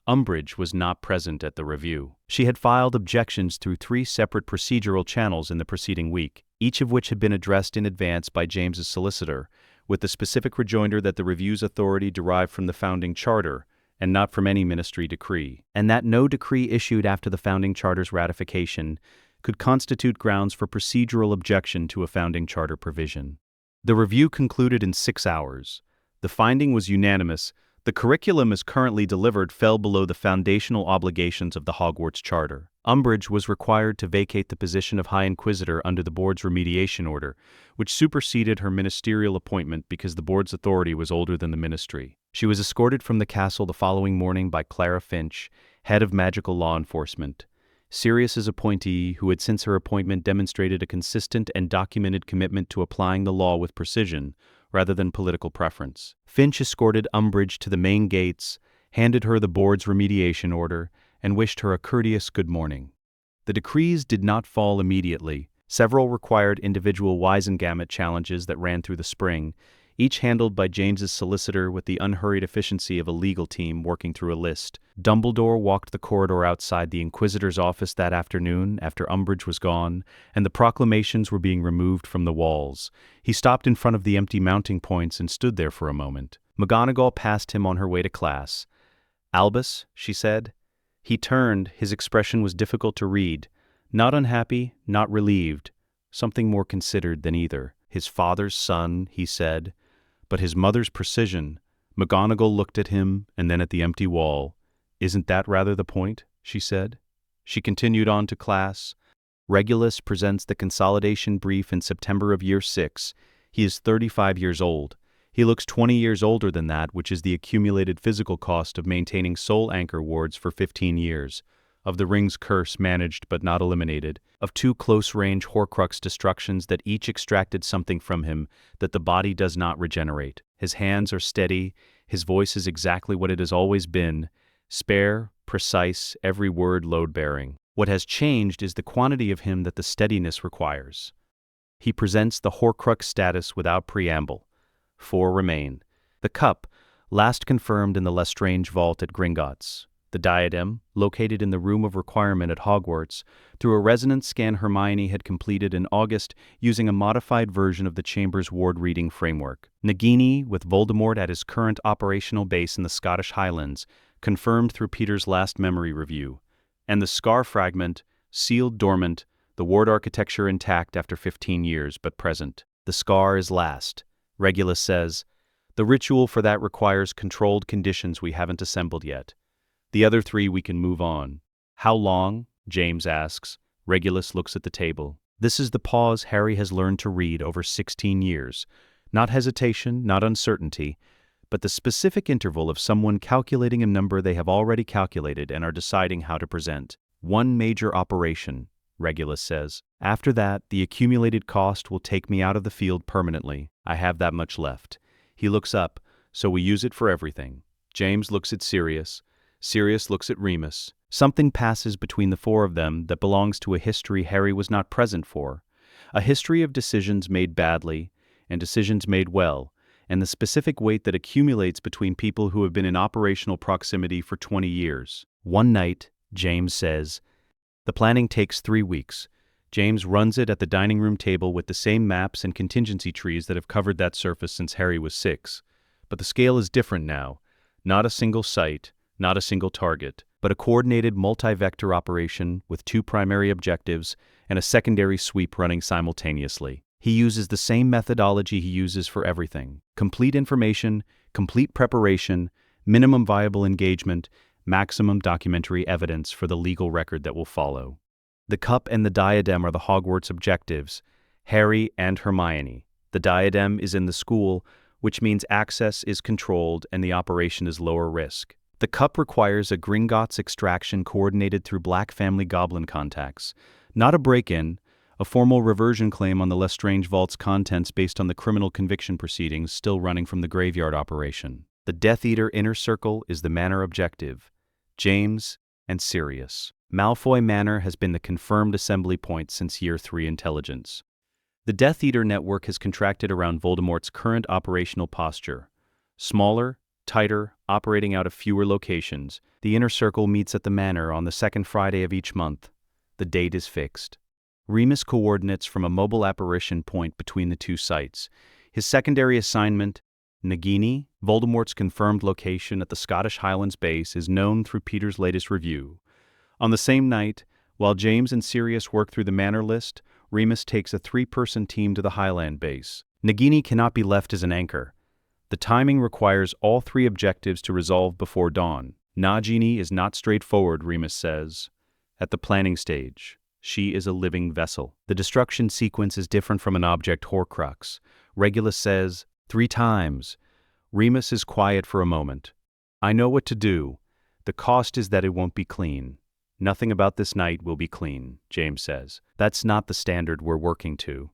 Umbridge was not present at the review. She had filed objections through 3 separate procedural channels in the preceding week, each of which had been addressed in advance by James's solicitor, with the specific rejoinder that the review's authority derived from the founding charter, and not from any ministry decree, and that no decree issued after the founding charter's ratification could constitute grounds for procedural objection to a founding charter provision. The review concluded in 6 hours. The finding was unanimous. The curriculum as currently delivered fell below the foundational obligations of the Hogwarts Charter. Umbridge was required to vacate the position of High Inquisitor under the board's remediation order, which superseded her ministerial appointment because the board's authority was older than the ministry. She was escorted from the castle the following morning by Clara Finch, head of magical law enforcement, Sirius's appointee who had since her appointment demonstrated a consistent and documented commitment to applying the law with precision, rather than political preference. Finch escorted Umbridge to the main gates, handed her the board's remediation order, and wished her a courteous good morning. The decrees did not fall immediately. Several required individual Wizengamot challenges that ran through the spring, each handled by James's solicitor with the unhurried efficiency of a legal team working through a list. Dumbledore walked the corridor outside the Inquisitor's office that afternoon after Umbridge was gone, and the proclamations were being removed from the walls. He stopped in front of the empty mounting points and stood there for a moment. McGonagall passed him on her way to class. "Albus," she said. He turned. His expression was difficult to read. Not unhappy, not relieved. Something more considered than either. His father's son, he said. But his mother's precision. McGonagall looked at him and then at the empty wall. "Isn't that rather the point?" she said. She continued on to class. "Regulus presents the consolidation brief in September of year 6. He is 35 years old. He looks 20 years older than that, which is the accumulated physical cost of maintaining soul anchor wards for 15 years, of the ring's curse managed but not eliminated, of 2 close-range Horcrux destructions that each extracted something from him that the body does not regenerate. His hands are steady, his voice is exactly what it has always been, spare, precise, every word load-bearing. What has changed is the quantity of him that the steadiness requires. He presents the Horcrux status without preamble. 4 remain. The cup, last confirmed in the Lestrange vault at Gringotts. The diadem, located in the Room of Requirement at Hogwarts, through a resonance scan Hermione had completed in August using a modified version of the Chamber's ward reading framework. Nagini, with Voldemort at his current operational base in the Scottish Highlands, confirmed through Peter's last memory review. And the scar fragment, sealed dormant, the ward architecture intact after 15 years, but present. The scar is last. Regulus says, the ritual for that requires controlled conditions we haven't assembled yet. The other 3 we can move on. How long? James asks. Regulus looks at the table. This is the pause Harry has learned to read over 16 years. Not hesitation, not uncertainty, but the specific interval of someone calculating a number they have already calculated and are deciding how to present. 1 major operation, Regulus says. After that, the accumulated cost will take me out of the field permanently. I have that much left. He looks up, so we use it for everything. James looks at Sirius. Sirius looks at Remus. Something passes between the 4 of them that belongs to a history Harry was not present for. A history of decisions made badly and decisions made well, and the specific weight that accumulates between people who have been in operational proximity for 20 years. One night, James says, the planning takes 3 weeks. James runs it at the dining room table with the same maps and contingency trees that have covered that surface since Harry was 6. But the scale is different now. Not a single site, not a single target, but a coordinated multi-vector operation with 2 primary objectives and a secondary sweep running simultaneously. He uses the same methodology he uses for everything. Complete information, complete preparation, minimum viable engagement, maximum documentary evidence for the legal record that will follow. The cup and the diadem are the Hogwarts objectives, Harry and Hermione. The diadem is in the school, which means access is controlled and the operation is lower risk. The cup requires a Gringotts extraction coordinated through Black family goblin contacts, not a break-in, a formal reversion claim on the Lestrange vault's contents based on the criminal conviction proceedings still running from the graveyard operation. The Death Eater inner circle is the Manor objective, James and Sirius. Malfoy Manor has been the confirmed assembly point since Year 3 intelligence. The Death Eater network has contracted around Voldemort's current operational posture. Smaller, tighter, operating out of fewer locations, the inner circle meets at the Manor on the 2nd Friday of each month. The date is fixed. Remus coordinates from a mobile apparition point between the 2 sites. His secondary assignment, Nagini, Voldemort's confirmed location at the Scottish Highlands base, is known through Peter's latest review. On the same night, while James and Sirius work through the Manor list, Remus takes a 3-person team to the Highland base. Nagini cannot be left as an anchor. The timing requires all 3 objectives to resolve before dawn. Nagini is not straightforward, Remus says. At the planning stage, she is a living vessel. The destruction sequence is different from an object Horcrux. Regulus says, 3 times. Remus is quiet for a moment. I know what to do. The cost is that it won't be clean. Nothing about this night will be clean, James says. That's not the standard we're working to.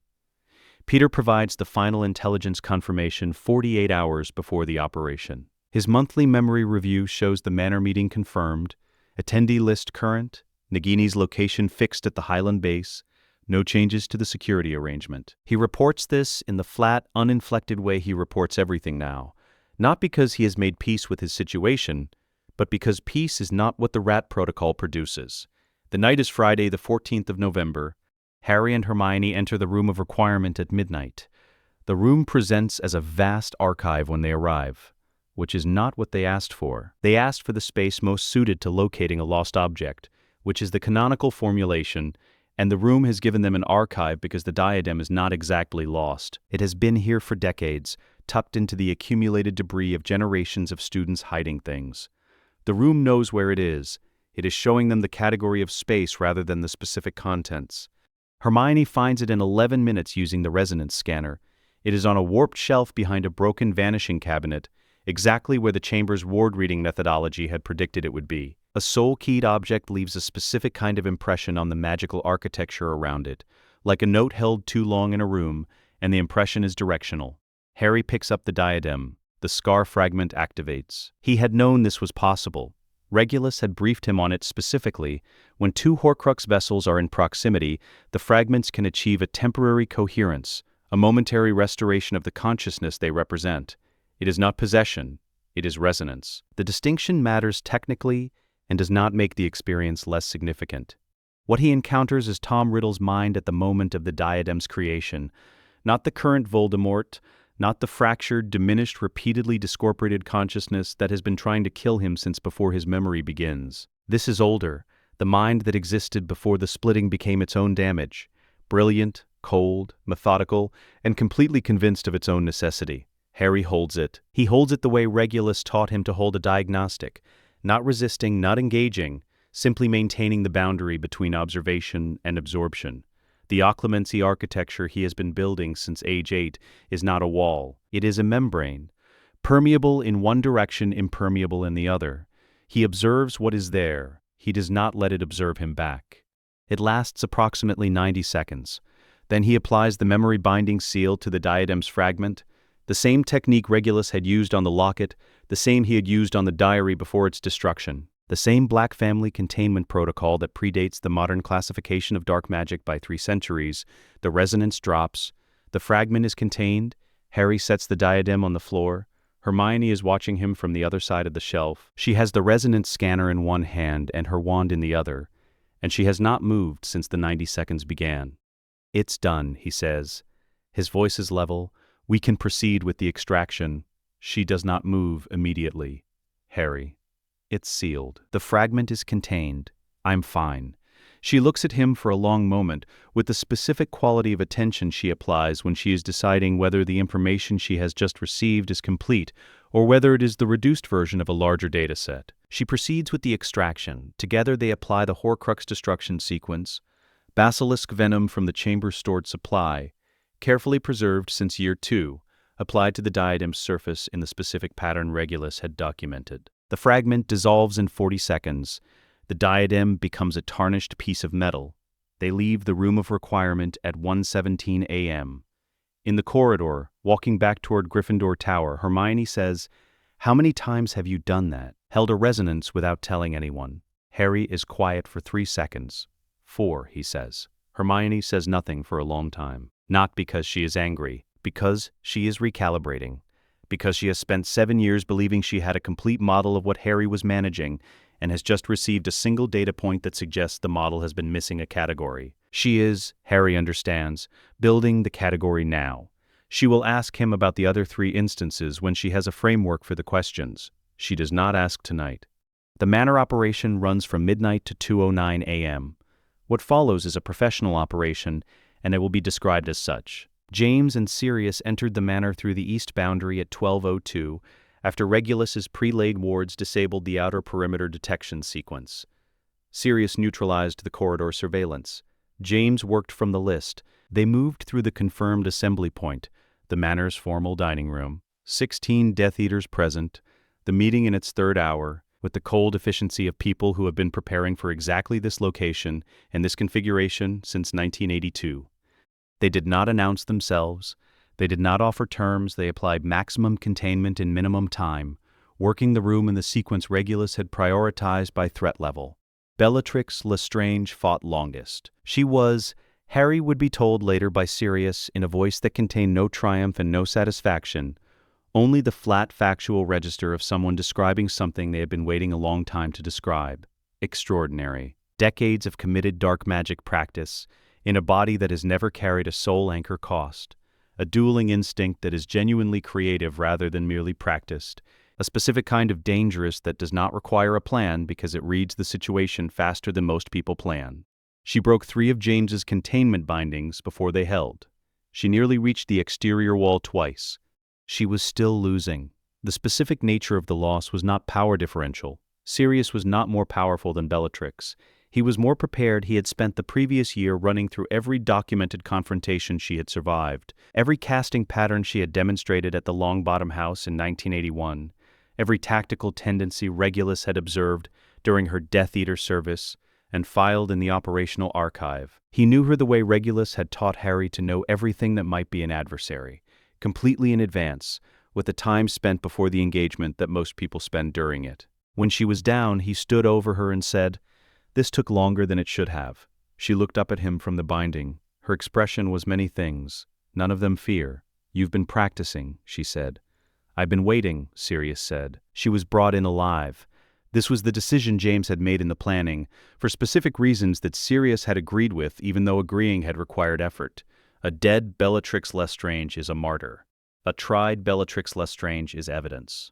Peter provides the final intelligence confirmation 48 hours before the operation. His monthly memory review shows the Manor meeting confirmed, attendee list current, Nagini's location fixed at the Highland base, no changes to the security arrangement. He reports this in the flat, uninflected way he reports everything now, not because he has made peace with his situation, but because peace is not what the rat protocol produces. The night is Friday, the 14th of November. Harry and Hermione enter the Room of Requirement at midnight. The room presents as a vast archive when they arrive, which is not what they asked for. They asked for the space most suited to locating a lost object, which is the canonical formulation, and the room has given them an archive because the diadem is not exactly lost. It has been here for decades, tucked into the accumulated debris of generations of students hiding things. The room knows where it is. It is showing them the category of space rather than the specific contents. Hermione finds it in 11 minutes using the resonance scanner. It is on a warped shelf behind a broken vanishing cabinet, exactly where the chamber's ward reading methodology had predicted it would be. A soul-keyed object leaves a specific kind of impression on the magical architecture around it, like a note held too long in a room, and the impression is directional. Harry picks up the diadem. The scar fragment activates. He had known this was possible. Regulus had briefed him on it specifically. When two Horcrux vessels are in proximity, the fragments can achieve a temporary coherence, a momentary restoration of the consciousness they represent. It is not possession, it is resonance. The distinction matters technically and does not make the experience less significant. What he encounters is Tom Riddle's mind at the moment of the diadem's creation, not the current Voldemort, not the fractured, diminished, repeatedly discorporated consciousness that has been trying to kill him since before his memory begins. This is older, the mind that existed before the splitting became its own damage, brilliant, cold, methodical, and completely convinced of its own necessity. Harry holds it. He holds it the way Regulus taught him to hold a diagnostic, not resisting, not engaging, simply maintaining the boundary between observation and absorption. The occlumency architecture he has been building since age 8 is not a wall, it is a membrane, permeable in one direction, impermeable in the other. He observes what is there, he does not let it observe him back. It lasts approximately 90 seconds. Then he applies the memory binding seal to the diadem's fragment, the same technique Regulus had used on the locket, the same he had used on the diary before its destruction. The same Black family containment protocol that predates the modern classification of dark magic by 3 centuries. The resonance drops. The fragment is contained. Harry sets the diadem on the floor. Hermione is watching him from the other side of the shelf. She has the resonance scanner in one hand and her wand in the other, and she has not moved since the 90 seconds began. "It's done," he says. His voice is level. "We can proceed with the extraction." She does not move immediately. "Harry, it's sealed. The fragment is contained. I'm fine." She looks at him for a long moment, with the specific quality of attention she applies when she is deciding whether the information she has just received is complete or whether it is the reduced version of a larger dataset. She proceeds with the extraction. Together they apply the Horcrux destruction sequence, basilisk venom from the chamber stored supply, carefully preserved since year 2, applied to the diadem's surface in the specific pattern Regulus had documented. The fragment dissolves in 40 seconds. The diadem becomes a tarnished piece of metal. They leave the room of requirement at 1:17 a.m. In the corridor, walking back toward Gryffindor Tower, Hermione says, "How many times have you done that? Held a resonance without telling anyone?" Harry is quiet for 3 seconds. 4, he says. Hermione says nothing for a long time. Not because she is angry, because she is recalibrating. Because she has spent 7 years believing she had a complete model of what Harry was managing and has just received a single data point that suggests the model has been missing a category. She is, Harry understands, building the category now. She will ask him about the other 3 instances when she has a framework for the questions. She does not ask tonight. The manor operation runs from midnight to 2:09 a.m. What follows is a professional operation, and it will be described as such. James and Sirius entered the manor through the east boundary at 12:02, after Regulus's pre-laid wards disabled the outer perimeter detection sequence. Sirius neutralized the corridor surveillance. James worked from the list. They moved through the confirmed assembly point, the manor's formal dining room. 16 Death Eaters present, the meeting in its 3rd hour, with the cold efficiency of people who have been preparing for exactly this location and this configuration since 1982. They did not announce themselves. They did not offer terms. They applied maximum containment in minimum time, working the room in the sequence Regulus had prioritized by threat level. Bellatrix Lestrange fought longest. She was, Harry would be told later by Sirius in a voice that contained no triumph and no satisfaction, only the flat factual register of someone describing something they had been waiting a long time to describe. Extraordinary. Decades of committed dark magic practice, in a body that has never carried a soul anchor cost, a dueling instinct that is genuinely creative rather than merely practiced, a specific kind of dangerous that does not require a plan because it reads the situation faster than most people plan. She broke 3 of James's containment bindings before they held. She nearly reached the exterior wall twice. She was still losing. The specific nature of the loss was not power differential. Sirius was not more powerful than Bellatrix. He was more prepared. He had spent the previous year running through every documented confrontation she had survived, every casting pattern she had demonstrated at the Longbottom House in 1981, every tactical tendency Regulus had observed during her Death Eater service, and filed in the operational archive. He knew her the way Regulus had taught Harry to know everything that might be an adversary, completely in advance, with the time spent before the engagement that most people spend during it. When she was down, he stood over her and said, "This took longer than it should have." She looked up at him from the binding. Her expression was many things, none of them fear. "You've been practicing," she said. "I've been waiting," Sirius said. She was brought in alive. This was the decision James had made in the planning, for specific reasons that Sirius had agreed with, even though agreeing had required effort. A dead Bellatrix Lestrange is a martyr. A tried Bellatrix Lestrange is evidence.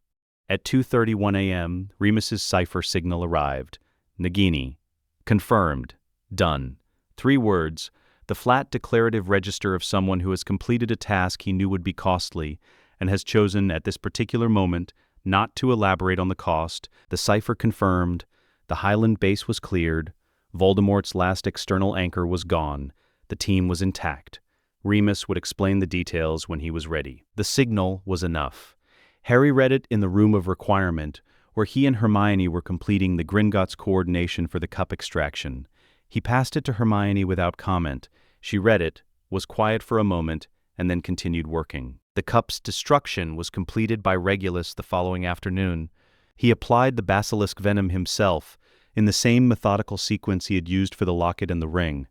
At 2:31 a.m., Remus's cipher signal arrived. Nagini. Confirmed. Done. 3 words, the flat declarative register of someone who has completed a task he knew would be costly, and has chosen at this particular moment not to elaborate on the cost. The cipher confirmed. The Highland base was cleared. Voldemort's last external anchor was gone. The team was intact. Remus would explain the details when he was ready. The signal was enough. Harry read it in the room of requirement, where he and Hermione were completing the Gringotts coordination for the cup extraction. He passed it to Hermione without comment. She read it, was quiet for a moment, and then continued working. The cup's destruction was completed by Regulus the following afternoon. He applied the basilisk venom himself, in the same methodical sequence he had used for the locket and the ring.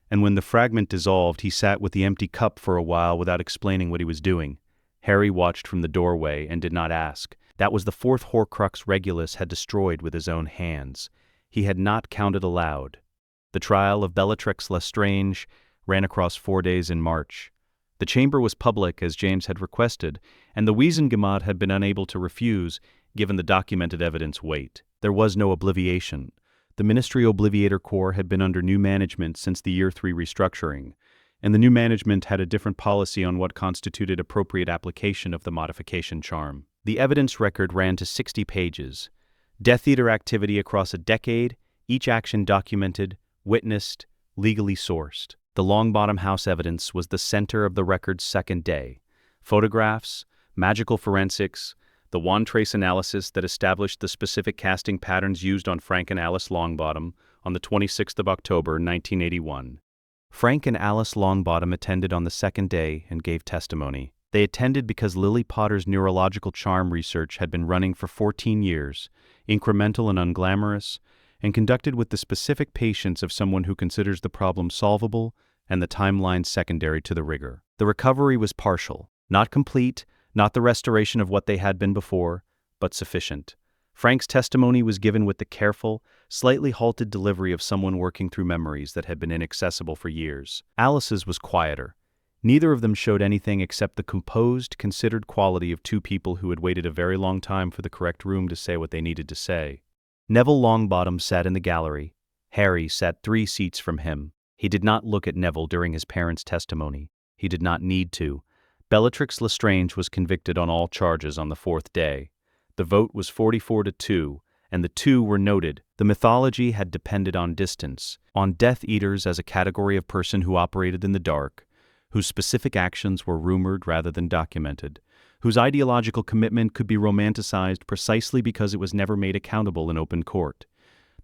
And when the fragment dissolved, he sat with the empty cup for a while without explaining what he was doing. Harry watched from the doorway and did not ask. That was the 4th Horcrux Regulus had destroyed with his own hands. He had not counted aloud. The trial of Bellatrix Lestrange ran across 4 days in March. The chamber was public, as James had requested, and the Wiesengemot had been unable to refuse, given the documented evidence weight. There was no obliviation. The Ministry Obliviator Corps had been under new management since the Year 3 restructuring, and the new management had a different policy on what constituted appropriate application of the modification charm. The evidence record ran to 60 pages. Death Eater activity across a decade, each action documented, witnessed, legally sourced. The Longbottom House evidence was the center of the record's second day. Photographs, magical forensics, the wand trace analysis that established the specific casting patterns used on Frank and Alice Longbottom on the 26th of October, 1981. Frank and Alice Longbottom attended on the second day and gave testimony. They attended because Lily Potter's neurological charm research had been running for 14 years, incremental and unglamorous, and conducted with the specific patience of someone who considers the problem solvable and the timeline secondary to the rigor. The recovery was partial, not complete, not the restoration of what they had been before, but sufficient. Frank's testimony was given with the careful, slightly halted delivery of someone working through memories that had been inaccessible for years. Alice's was quieter. Neither of them showed anything except the composed, considered quality of 2 people who had waited a very long time for the correct room to say what they needed to say. Neville Longbottom sat in the gallery. Harry sat 3 seats from him. He did not look at Neville during his parents' testimony. He did not need to. Bellatrix Lestrange was convicted on all charges on the 4th day. The vote was 44-2, and the 2 were noted. The mythology had depended on distance, on Death Eaters as a category of person who operated in the dark, whose specific actions were rumored rather than documented, whose ideological commitment could be romanticized precisely because it was never made accountable in open court.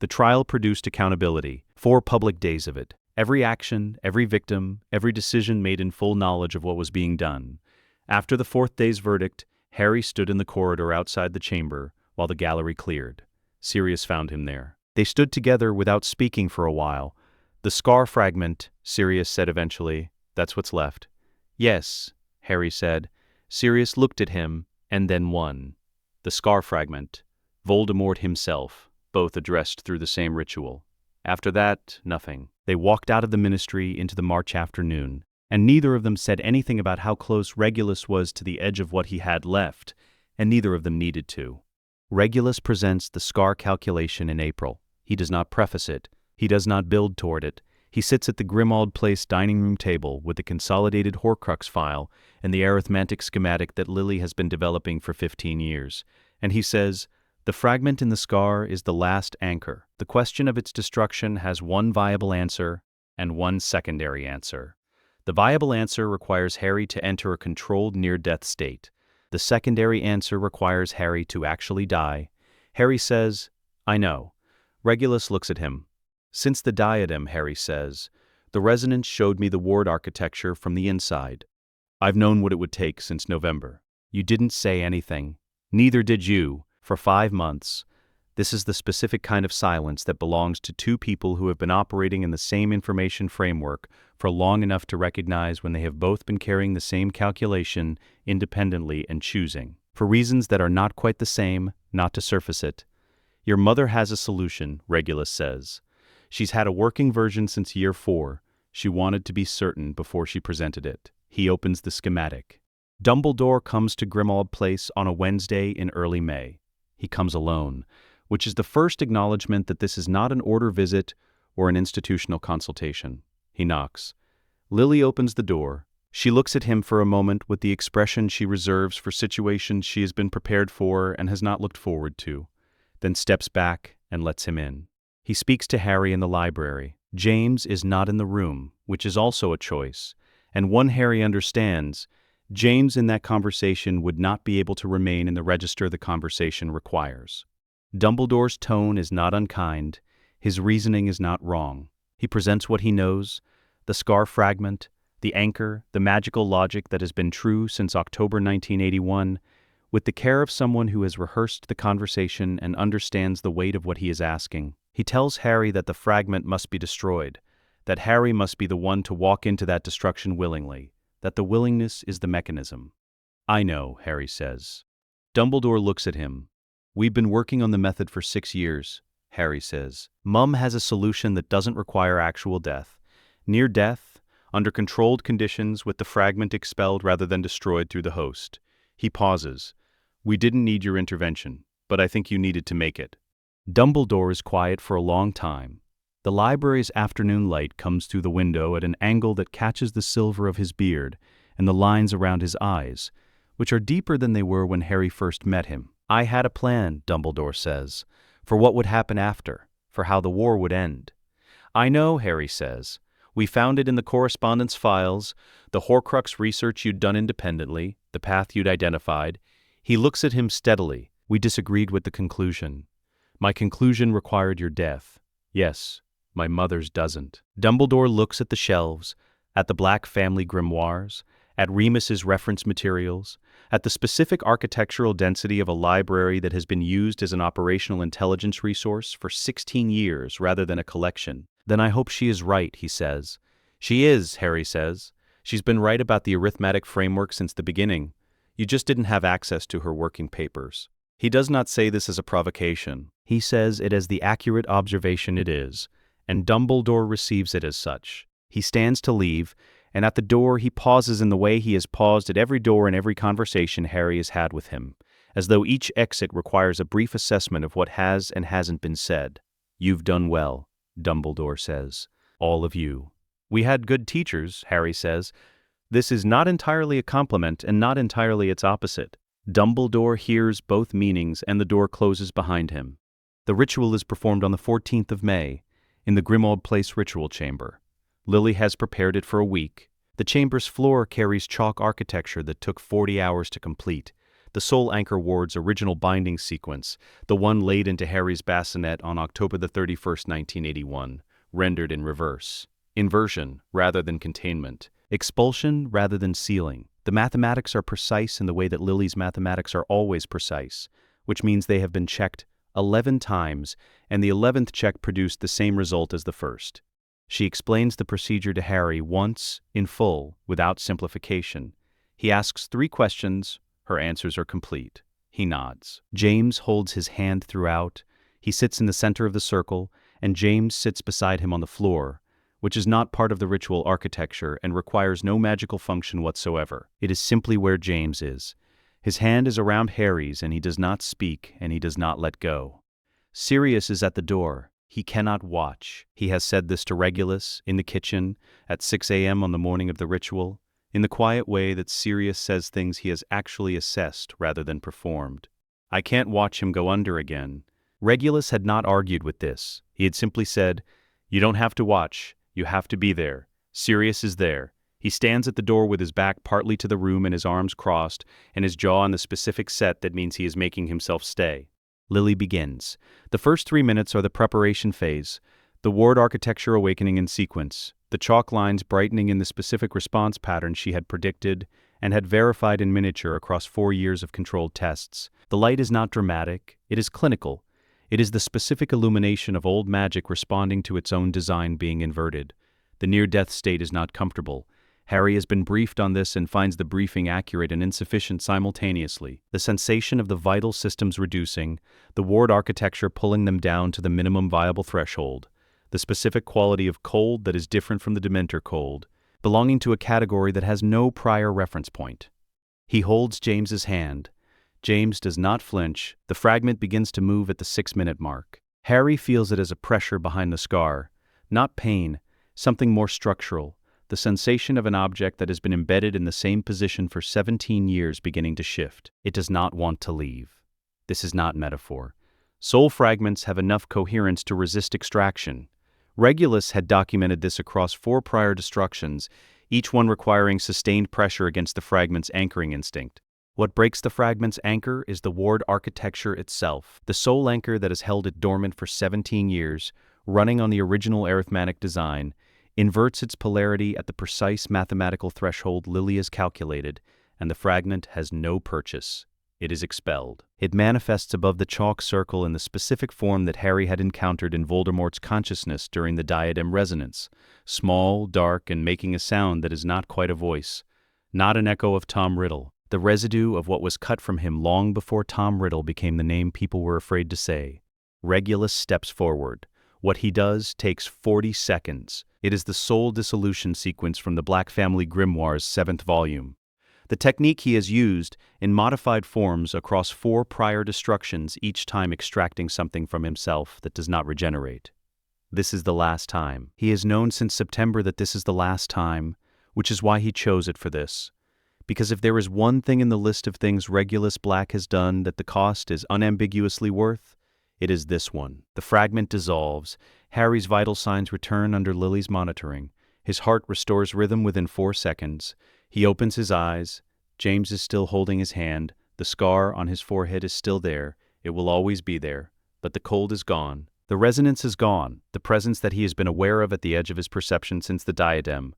The trial produced accountability, 4 public days of it. Every action, every victim, every decision made in full knowledge of what was being done. After the 4th day's verdict, Harry stood in the corridor outside the chamber while the gallery cleared. Sirius found him there. They stood together without speaking for a while. "The scar fragment," Sirius said eventually. "That's what's left." "Yes," Harry said. Sirius looked at him, and then one. The scar fragment. Voldemort himself, both addressed through the same ritual. After that, nothing. They walked out of the ministry into the March afternoon, and neither of them said anything about how close Regulus was to the edge of what he had left, and neither of them needed to. Regulus presents the scar calculation in April. He does not preface it. He does not build toward it. He sits at the Grimmauld Place dining room table with the consolidated Horcrux file and the arithmetic schematic that Lily has been developing for 15 years, and he says, "The fragment in the scar is the last anchor. The question of its destruction has one viable answer and one secondary answer. The viable answer requires Harry to enter a controlled near-death state. The secondary answer requires Harry to actually die." Harry says, "I know." Regulus looks at him. "Since the diadem," Harry says, "the resonance showed me the ward architecture from the inside. I've known what it would take since November. You didn't say anything. Neither did you. For 5 months. This is the specific kind of silence that belongs to two people who have been operating in the same information framework for long enough to recognize when they have both been carrying the same calculation independently and choosing, for reasons that are not quite the same, not to surface it. Your mother has a solution, Regulus says. She's had a working version since year 4. She wanted to be certain before she presented it. He opens the schematic. Dumbledore comes to Grimmauld Place on a Wednesday in early May. He comes alone, which is the first acknowledgement that this is not an order visit or an institutional consultation. He knocks. Lily opens the door. She looks at him for a moment with the expression she reserves for situations she has been prepared for and has not looked forward to, then steps back and lets him in. He speaks to Harry in the library. James is not in the room, which is also a choice, and one Harry understands. James in that conversation would not be able to remain in the register the conversation requires. Dumbledore's tone is not unkind. His reasoning is not wrong. He presents what he knows, the scar fragment, the anchor, the magical logic that has been true since October 1981, with the care of someone who has rehearsed the conversation and understands the weight of what he is asking. He tells Harry that the fragment must be destroyed, that Harry must be the one to walk into that destruction willingly, that the willingness is the mechanism. I know, Harry says. Dumbledore looks at him. We've been working on the method for 6 years, Harry says. Mum has a solution that doesn't require actual death. Near death, under controlled conditions with the fragment expelled rather than destroyed through the host. He pauses. We didn't need your intervention, but I think you needed to make it. Dumbledore is quiet for a long time. The library's afternoon light comes through the window at an angle that catches the silver of his beard and the lines around his eyes, which are deeper than they were when Harry first met him. I had a plan, Dumbledore says, for what would happen after, for how the war would end. I know, Harry says. We found it in the correspondence files, the Horcrux research you'd done independently, the path you'd identified. He looks at him steadily. We disagreed with the conclusion. My conclusion required your death. Yes, my mother's doesn't. Dumbledore looks at the shelves, at the Black family grimoires, at Remus's reference materials, at the specific architectural density of a library that has been used as an operational intelligence resource for 16 years rather than a collection. Then I hope she is right, he says. She is, Harry says. She's been right about the arithmetic framework since the beginning. You just didn't have access to her working papers. He does not say this as a provocation. He says it as the accurate observation it is, and Dumbledore receives it as such. He stands to leave, and at the door he pauses in the way he has paused at every door in every conversation Harry has had with him, as though each exit requires a brief assessment of what has and hasn't been said. You've done well, Dumbledore says. All of you. We had good teachers, Harry says. This is not entirely a compliment and not entirely its opposite. Dumbledore hears both meanings and the door closes behind him. The ritual is performed on the 14th of May, in the Grimmauld Place ritual chamber. Lily has prepared it for a week. The chamber's floor carries chalk architecture that took 40 hours to complete. The Soul Anchor Ward's original binding sequence, the one laid into Harry's bassinet on October the 31st, 1981, rendered in reverse. Inversion rather than containment. Expulsion rather than sealing. The mathematics are precise in the way that Lily's mathematics are always precise, which means they have been checked 11 times, and the 11th check produced the same result as the first. She explains the procedure to Harry once, in full, without simplification. He asks 3 questions. Her answers are complete. He nods. James holds his hand throughout. He sits in the center of the circle, and James sits beside him on the floor, which is not part of the ritual architecture and requires no magical function whatsoever. It is simply where James is. His hand is around Harry's, and he does not speak, and he does not let go. Sirius is at the door. He cannot watch. He has said this to Regulus, in the kitchen, at 6 a.m. on the morning of the ritual, in the quiet way that Sirius says things he has actually assessed rather than performed. I can't watch him go under again. Regulus had not argued with this. He had simply said, you don't have to watch. You have to be there. Sirius is there. He stands at the door with his back partly to the room and his arms crossed, and his jaw in the specific set that means he is making himself stay. Lily begins. The first 3 minutes are the preparation phase, the ward architecture awakening in sequence, the chalk lines brightening in the specific response pattern she had predicted and had verified in miniature across 4 years of controlled tests. The light is not dramatic, it is clinical. It is the specific illumination of old magic responding to its own design being inverted. The near-death state is not comfortable. Harry has been briefed on this and finds the briefing accurate and insufficient simultaneously. The sensation of the vital systems reducing, the ward architecture pulling them down to the minimum viable threshold, the specific quality of cold that is different from the Dementor cold, belonging to a category that has no prior reference point. He holds James's hand. James does not flinch. The fragment begins to move at the 6-minute mark. Harry feels it as a pressure behind the scar. Not pain, something more structural. The sensation of an object that has been embedded in the same position for 17 years beginning to shift. It does not want to leave. This is not metaphor. Soul fragments have enough coherence to resist extraction. Regulus had documented this across 4 prior destructions, each one requiring sustained pressure against the fragment's anchoring instinct. What breaks the fragment's anchor is the ward architecture itself, the soul anchor that has held it dormant for 17 years, running on the original arithmetic design, inverts its polarity at the precise mathematical threshold Lily has calculated, and the fragment has no purchase. It is expelled. It manifests above the chalk circle in the specific form that Harry had encountered in Voldemort's consciousness during the diadem resonance, small, dark, and making a sound that is not quite a voice, not an echo of Tom Riddle, the residue of what was cut from him long before Tom Riddle became the name people were afraid to say. Regulus steps forward. What he does takes 40 seconds. It is the soul dissolution sequence from the Black Family Grimoire's 7th volume. The technique he has used, in modified forms across 4 prior destructions, each time extracting something from himself that does not regenerate. This is the last time. He has known since September that this is the last time, which is why he chose it for this. Because if there is one thing in the list of things Regulus Black has done that the cost is unambiguously worth, it is this one. The fragment dissolves. Harry's vital signs return under Lily's monitoring. His heart restores rhythm within 4 seconds. He opens his eyes. James is still holding his hand. The scar on his forehead is still there. It will always be there. But the cold is gone. The resonance is gone. The presence that he has been aware of at the edge of his perception since the diadem.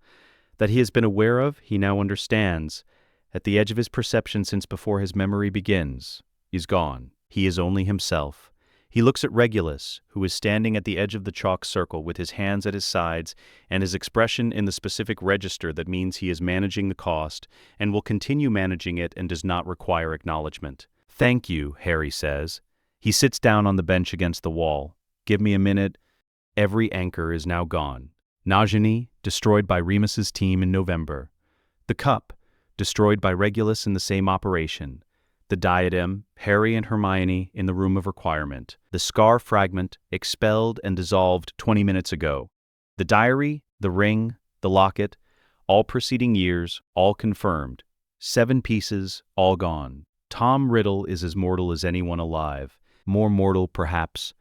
That he has been aware of, he now understands. At the edge of his perception since before his memory begins, is gone. He is only himself. He looks at Regulus, who is standing at the edge of the chalk circle with his hands at his sides and his expression in the specific register that means he is managing the cost and will continue managing it and does not require acknowledgement. "Thank you," Harry says. He sits down on the bench against the wall. "Give me a minute." Every anchor is now gone. Nagini, destroyed by Remus's team in November. The cup, destroyed by Regulus in the same operation. The diadem, Harry and Hermione in the room of requirement. The scar fragment, expelled and dissolved 20 minutes ago. The diary, the ring, the locket, all preceding years, all confirmed. 7 pieces, all gone. Tom Riddle is as mortal as anyone alive. More mortal, perhaps.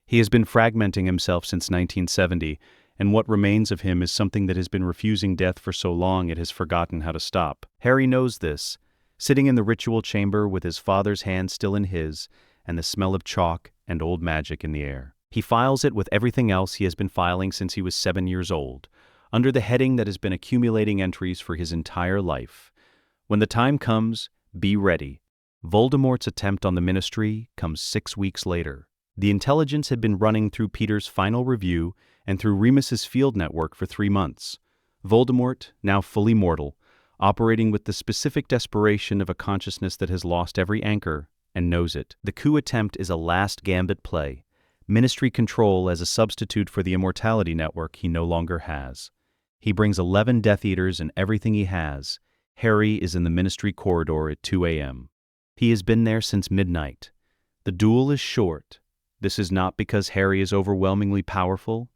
He has been fragmenting himself since 1970, and what remains of him is something that has been refusing death for so long it has forgotten how to stop. Harry knows this. Sitting in the ritual chamber with his father's hand still in his, and the smell of chalk and old magic in the air. He files it with everything else he has been filing since he was 7 years old, under the heading that has been accumulating entries for his entire life. When the time comes, be ready. Voldemort's attempt on the Ministry comes 6 weeks later. The intelligence had been running through Peter's final review and through Remus's field network for 3 months. Voldemort, now fully mortal, operating with the specific desperation of a consciousness that has lost every anchor and knows it. The coup attempt is a last gambit play, Ministry control as a substitute for the Immortality Network he no longer has. He brings 11 Death Eaters and everything he has. Harry is in the Ministry corridor at 2 a.m. He has been there since midnight. The duel is short. This is not because Harry is overwhelmingly powerful.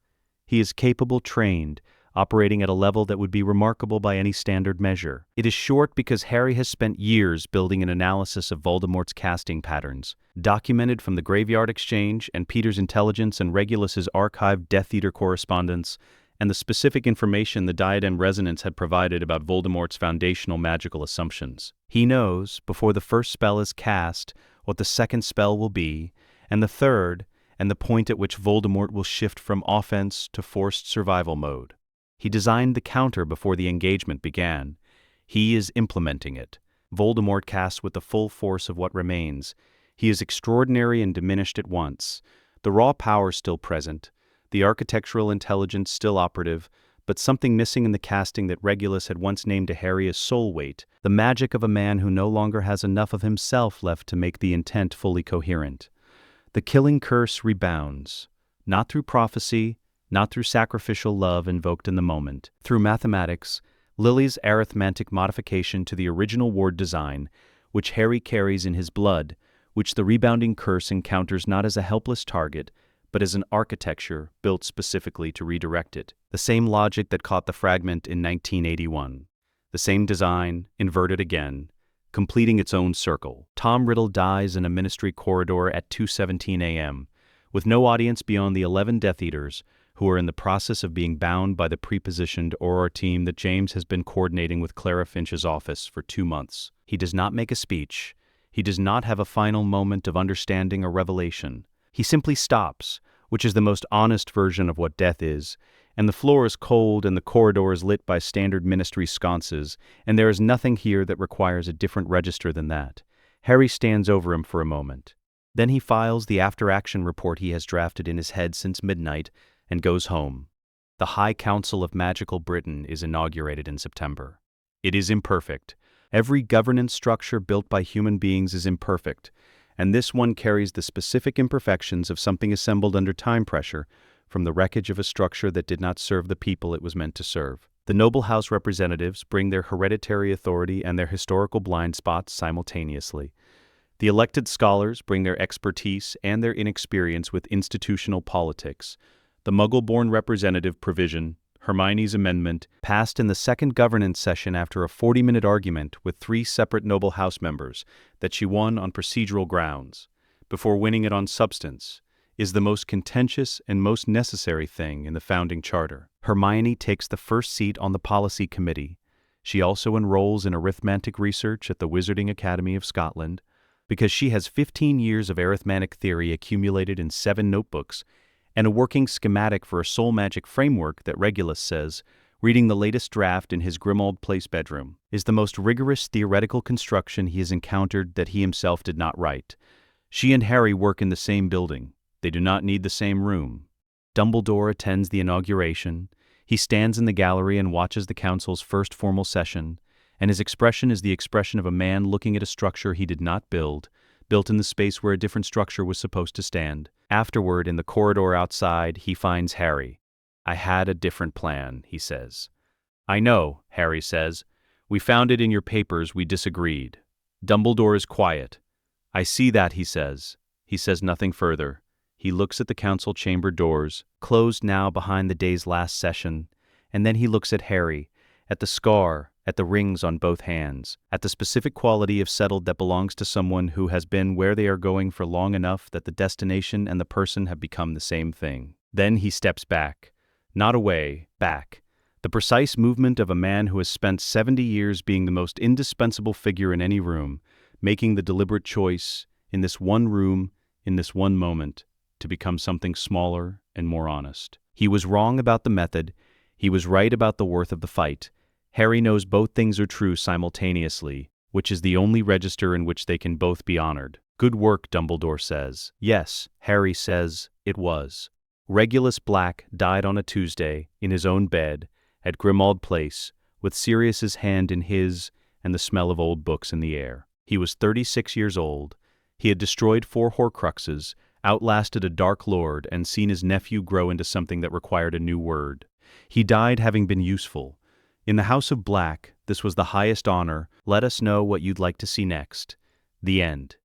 He is capable, trained, operating at a level that would be remarkable by any standard measure. It is short because Harry has spent years building an analysis of Voldemort's casting patterns, documented from the Graveyard Exchange and Peter's intelligence and Regulus's archived Death Eater correspondence, and the specific information the Diadem Resonance had provided about Voldemort's foundational magical assumptions. He knows, before the first spell is cast, what the second spell will be, and the third, and the point at which Voldemort will shift from offense to forced survival mode. He designed the counter before the engagement began. He is implementing it. Voldemort casts with the full force of what remains. He is extraordinary and diminished at once. The raw power still present, the architectural intelligence still operative, but something missing in the casting that Regulus had once named to Harry as soul weight, the magic of a man who no longer has enough of himself left to make the intent fully coherent. The killing curse rebounds, not through prophecy, not through sacrificial love invoked in the moment, through mathematics, Lily's arithmetic modification to the original ward design, which Harry carries in his blood, which the rebounding curse encounters not as a helpless target, but as an architecture built specifically to redirect it. The same logic that caught the fragment in 1981. The same design, inverted again, completing its own circle. Tom Riddle dies in a ministry corridor at 2:17 a.m., with no audience beyond the 11 Death Eaters, who are in the process of being bound by the prepositioned Auror team that James has been coordinating with Clara Finch's office for 2 months. He does not make a speech. He does not have a final moment of understanding or revelation. He simply stops, which is the most honest version of what death is, and the floor is cold and the corridor is lit by standard ministry sconces, and there is nothing here that requires a different register than that. Harry stands over him for a moment. Then he files the after-action report he has drafted in his head since midnight and goes home. The High Council of Magical Britain is inaugurated in September. It is imperfect. Every governance structure built by human beings is imperfect, and this one carries the specific imperfections of something assembled under time pressure from the wreckage of a structure that did not serve the people it was meant to serve. The noble house representatives bring their hereditary authority and their historical blind spots simultaneously. The elected scholars bring their expertise and their inexperience with institutional politics. The Muggle-born representative provision, Hermione's amendment, passed in the second governance session after a 40-minute argument with 3 separate noble house members that she won on procedural grounds, before winning it on substance, is the most contentious and most necessary thing in the founding charter. Hermione takes the first seat on the policy committee. She also enrolls in arithmetic research at the Wizarding Academy of Scotland, because she has 15 years of arithmetic theory accumulated in 7 notebooks, and a working schematic for a soul magic framework that Regulus says, reading the latest draft in his Grimmauld Place bedroom, is the most rigorous theoretical construction he has encountered that he himself did not write. She and Harry work in the same building. They do not need the same room. Dumbledore attends the inauguration. He stands in the gallery and watches the council's first formal session, and his expression is the expression of a man looking at a structure he did not built in the space where a different structure was supposed to stand. Afterward, in the corridor outside, he finds Harry. "I had a different plan," he says. "I know," Harry says. "We found it in your papers, we disagreed." Dumbledore is quiet. "I see that," he says. He says nothing further. He looks at the council chamber doors, closed now behind the day's last session, and then he looks at Harry, at the scar, at the rings on both hands, at the specific quality of settled that belongs to someone who has been where they are going for long enough that the destination and the person have become the same thing. Then he steps back. Not away, back. The precise movement of a man who has spent 70 years being the most indispensable figure in any room, making the deliberate choice, in this one room, in this one moment, to become something smaller and more honest. He was wrong about the method. He was right about the worth of the fight. Harry knows both things are true simultaneously, which is the only register in which they can both be honored. "Good work," Dumbledore says. Yes, Harry says, it was. Regulus Black died on a Tuesday, in his own bed, at Grimmauld Place, with Sirius's hand in his and the smell of old books in the air. He was 36 years old. He had destroyed 4 Horcruxes, outlasted a Dark Lord, and seen his nephew grow into something that required a new word. He died having been useful. In the House of Black, this was the highest honor. Let us know what you'd like to see next. The end.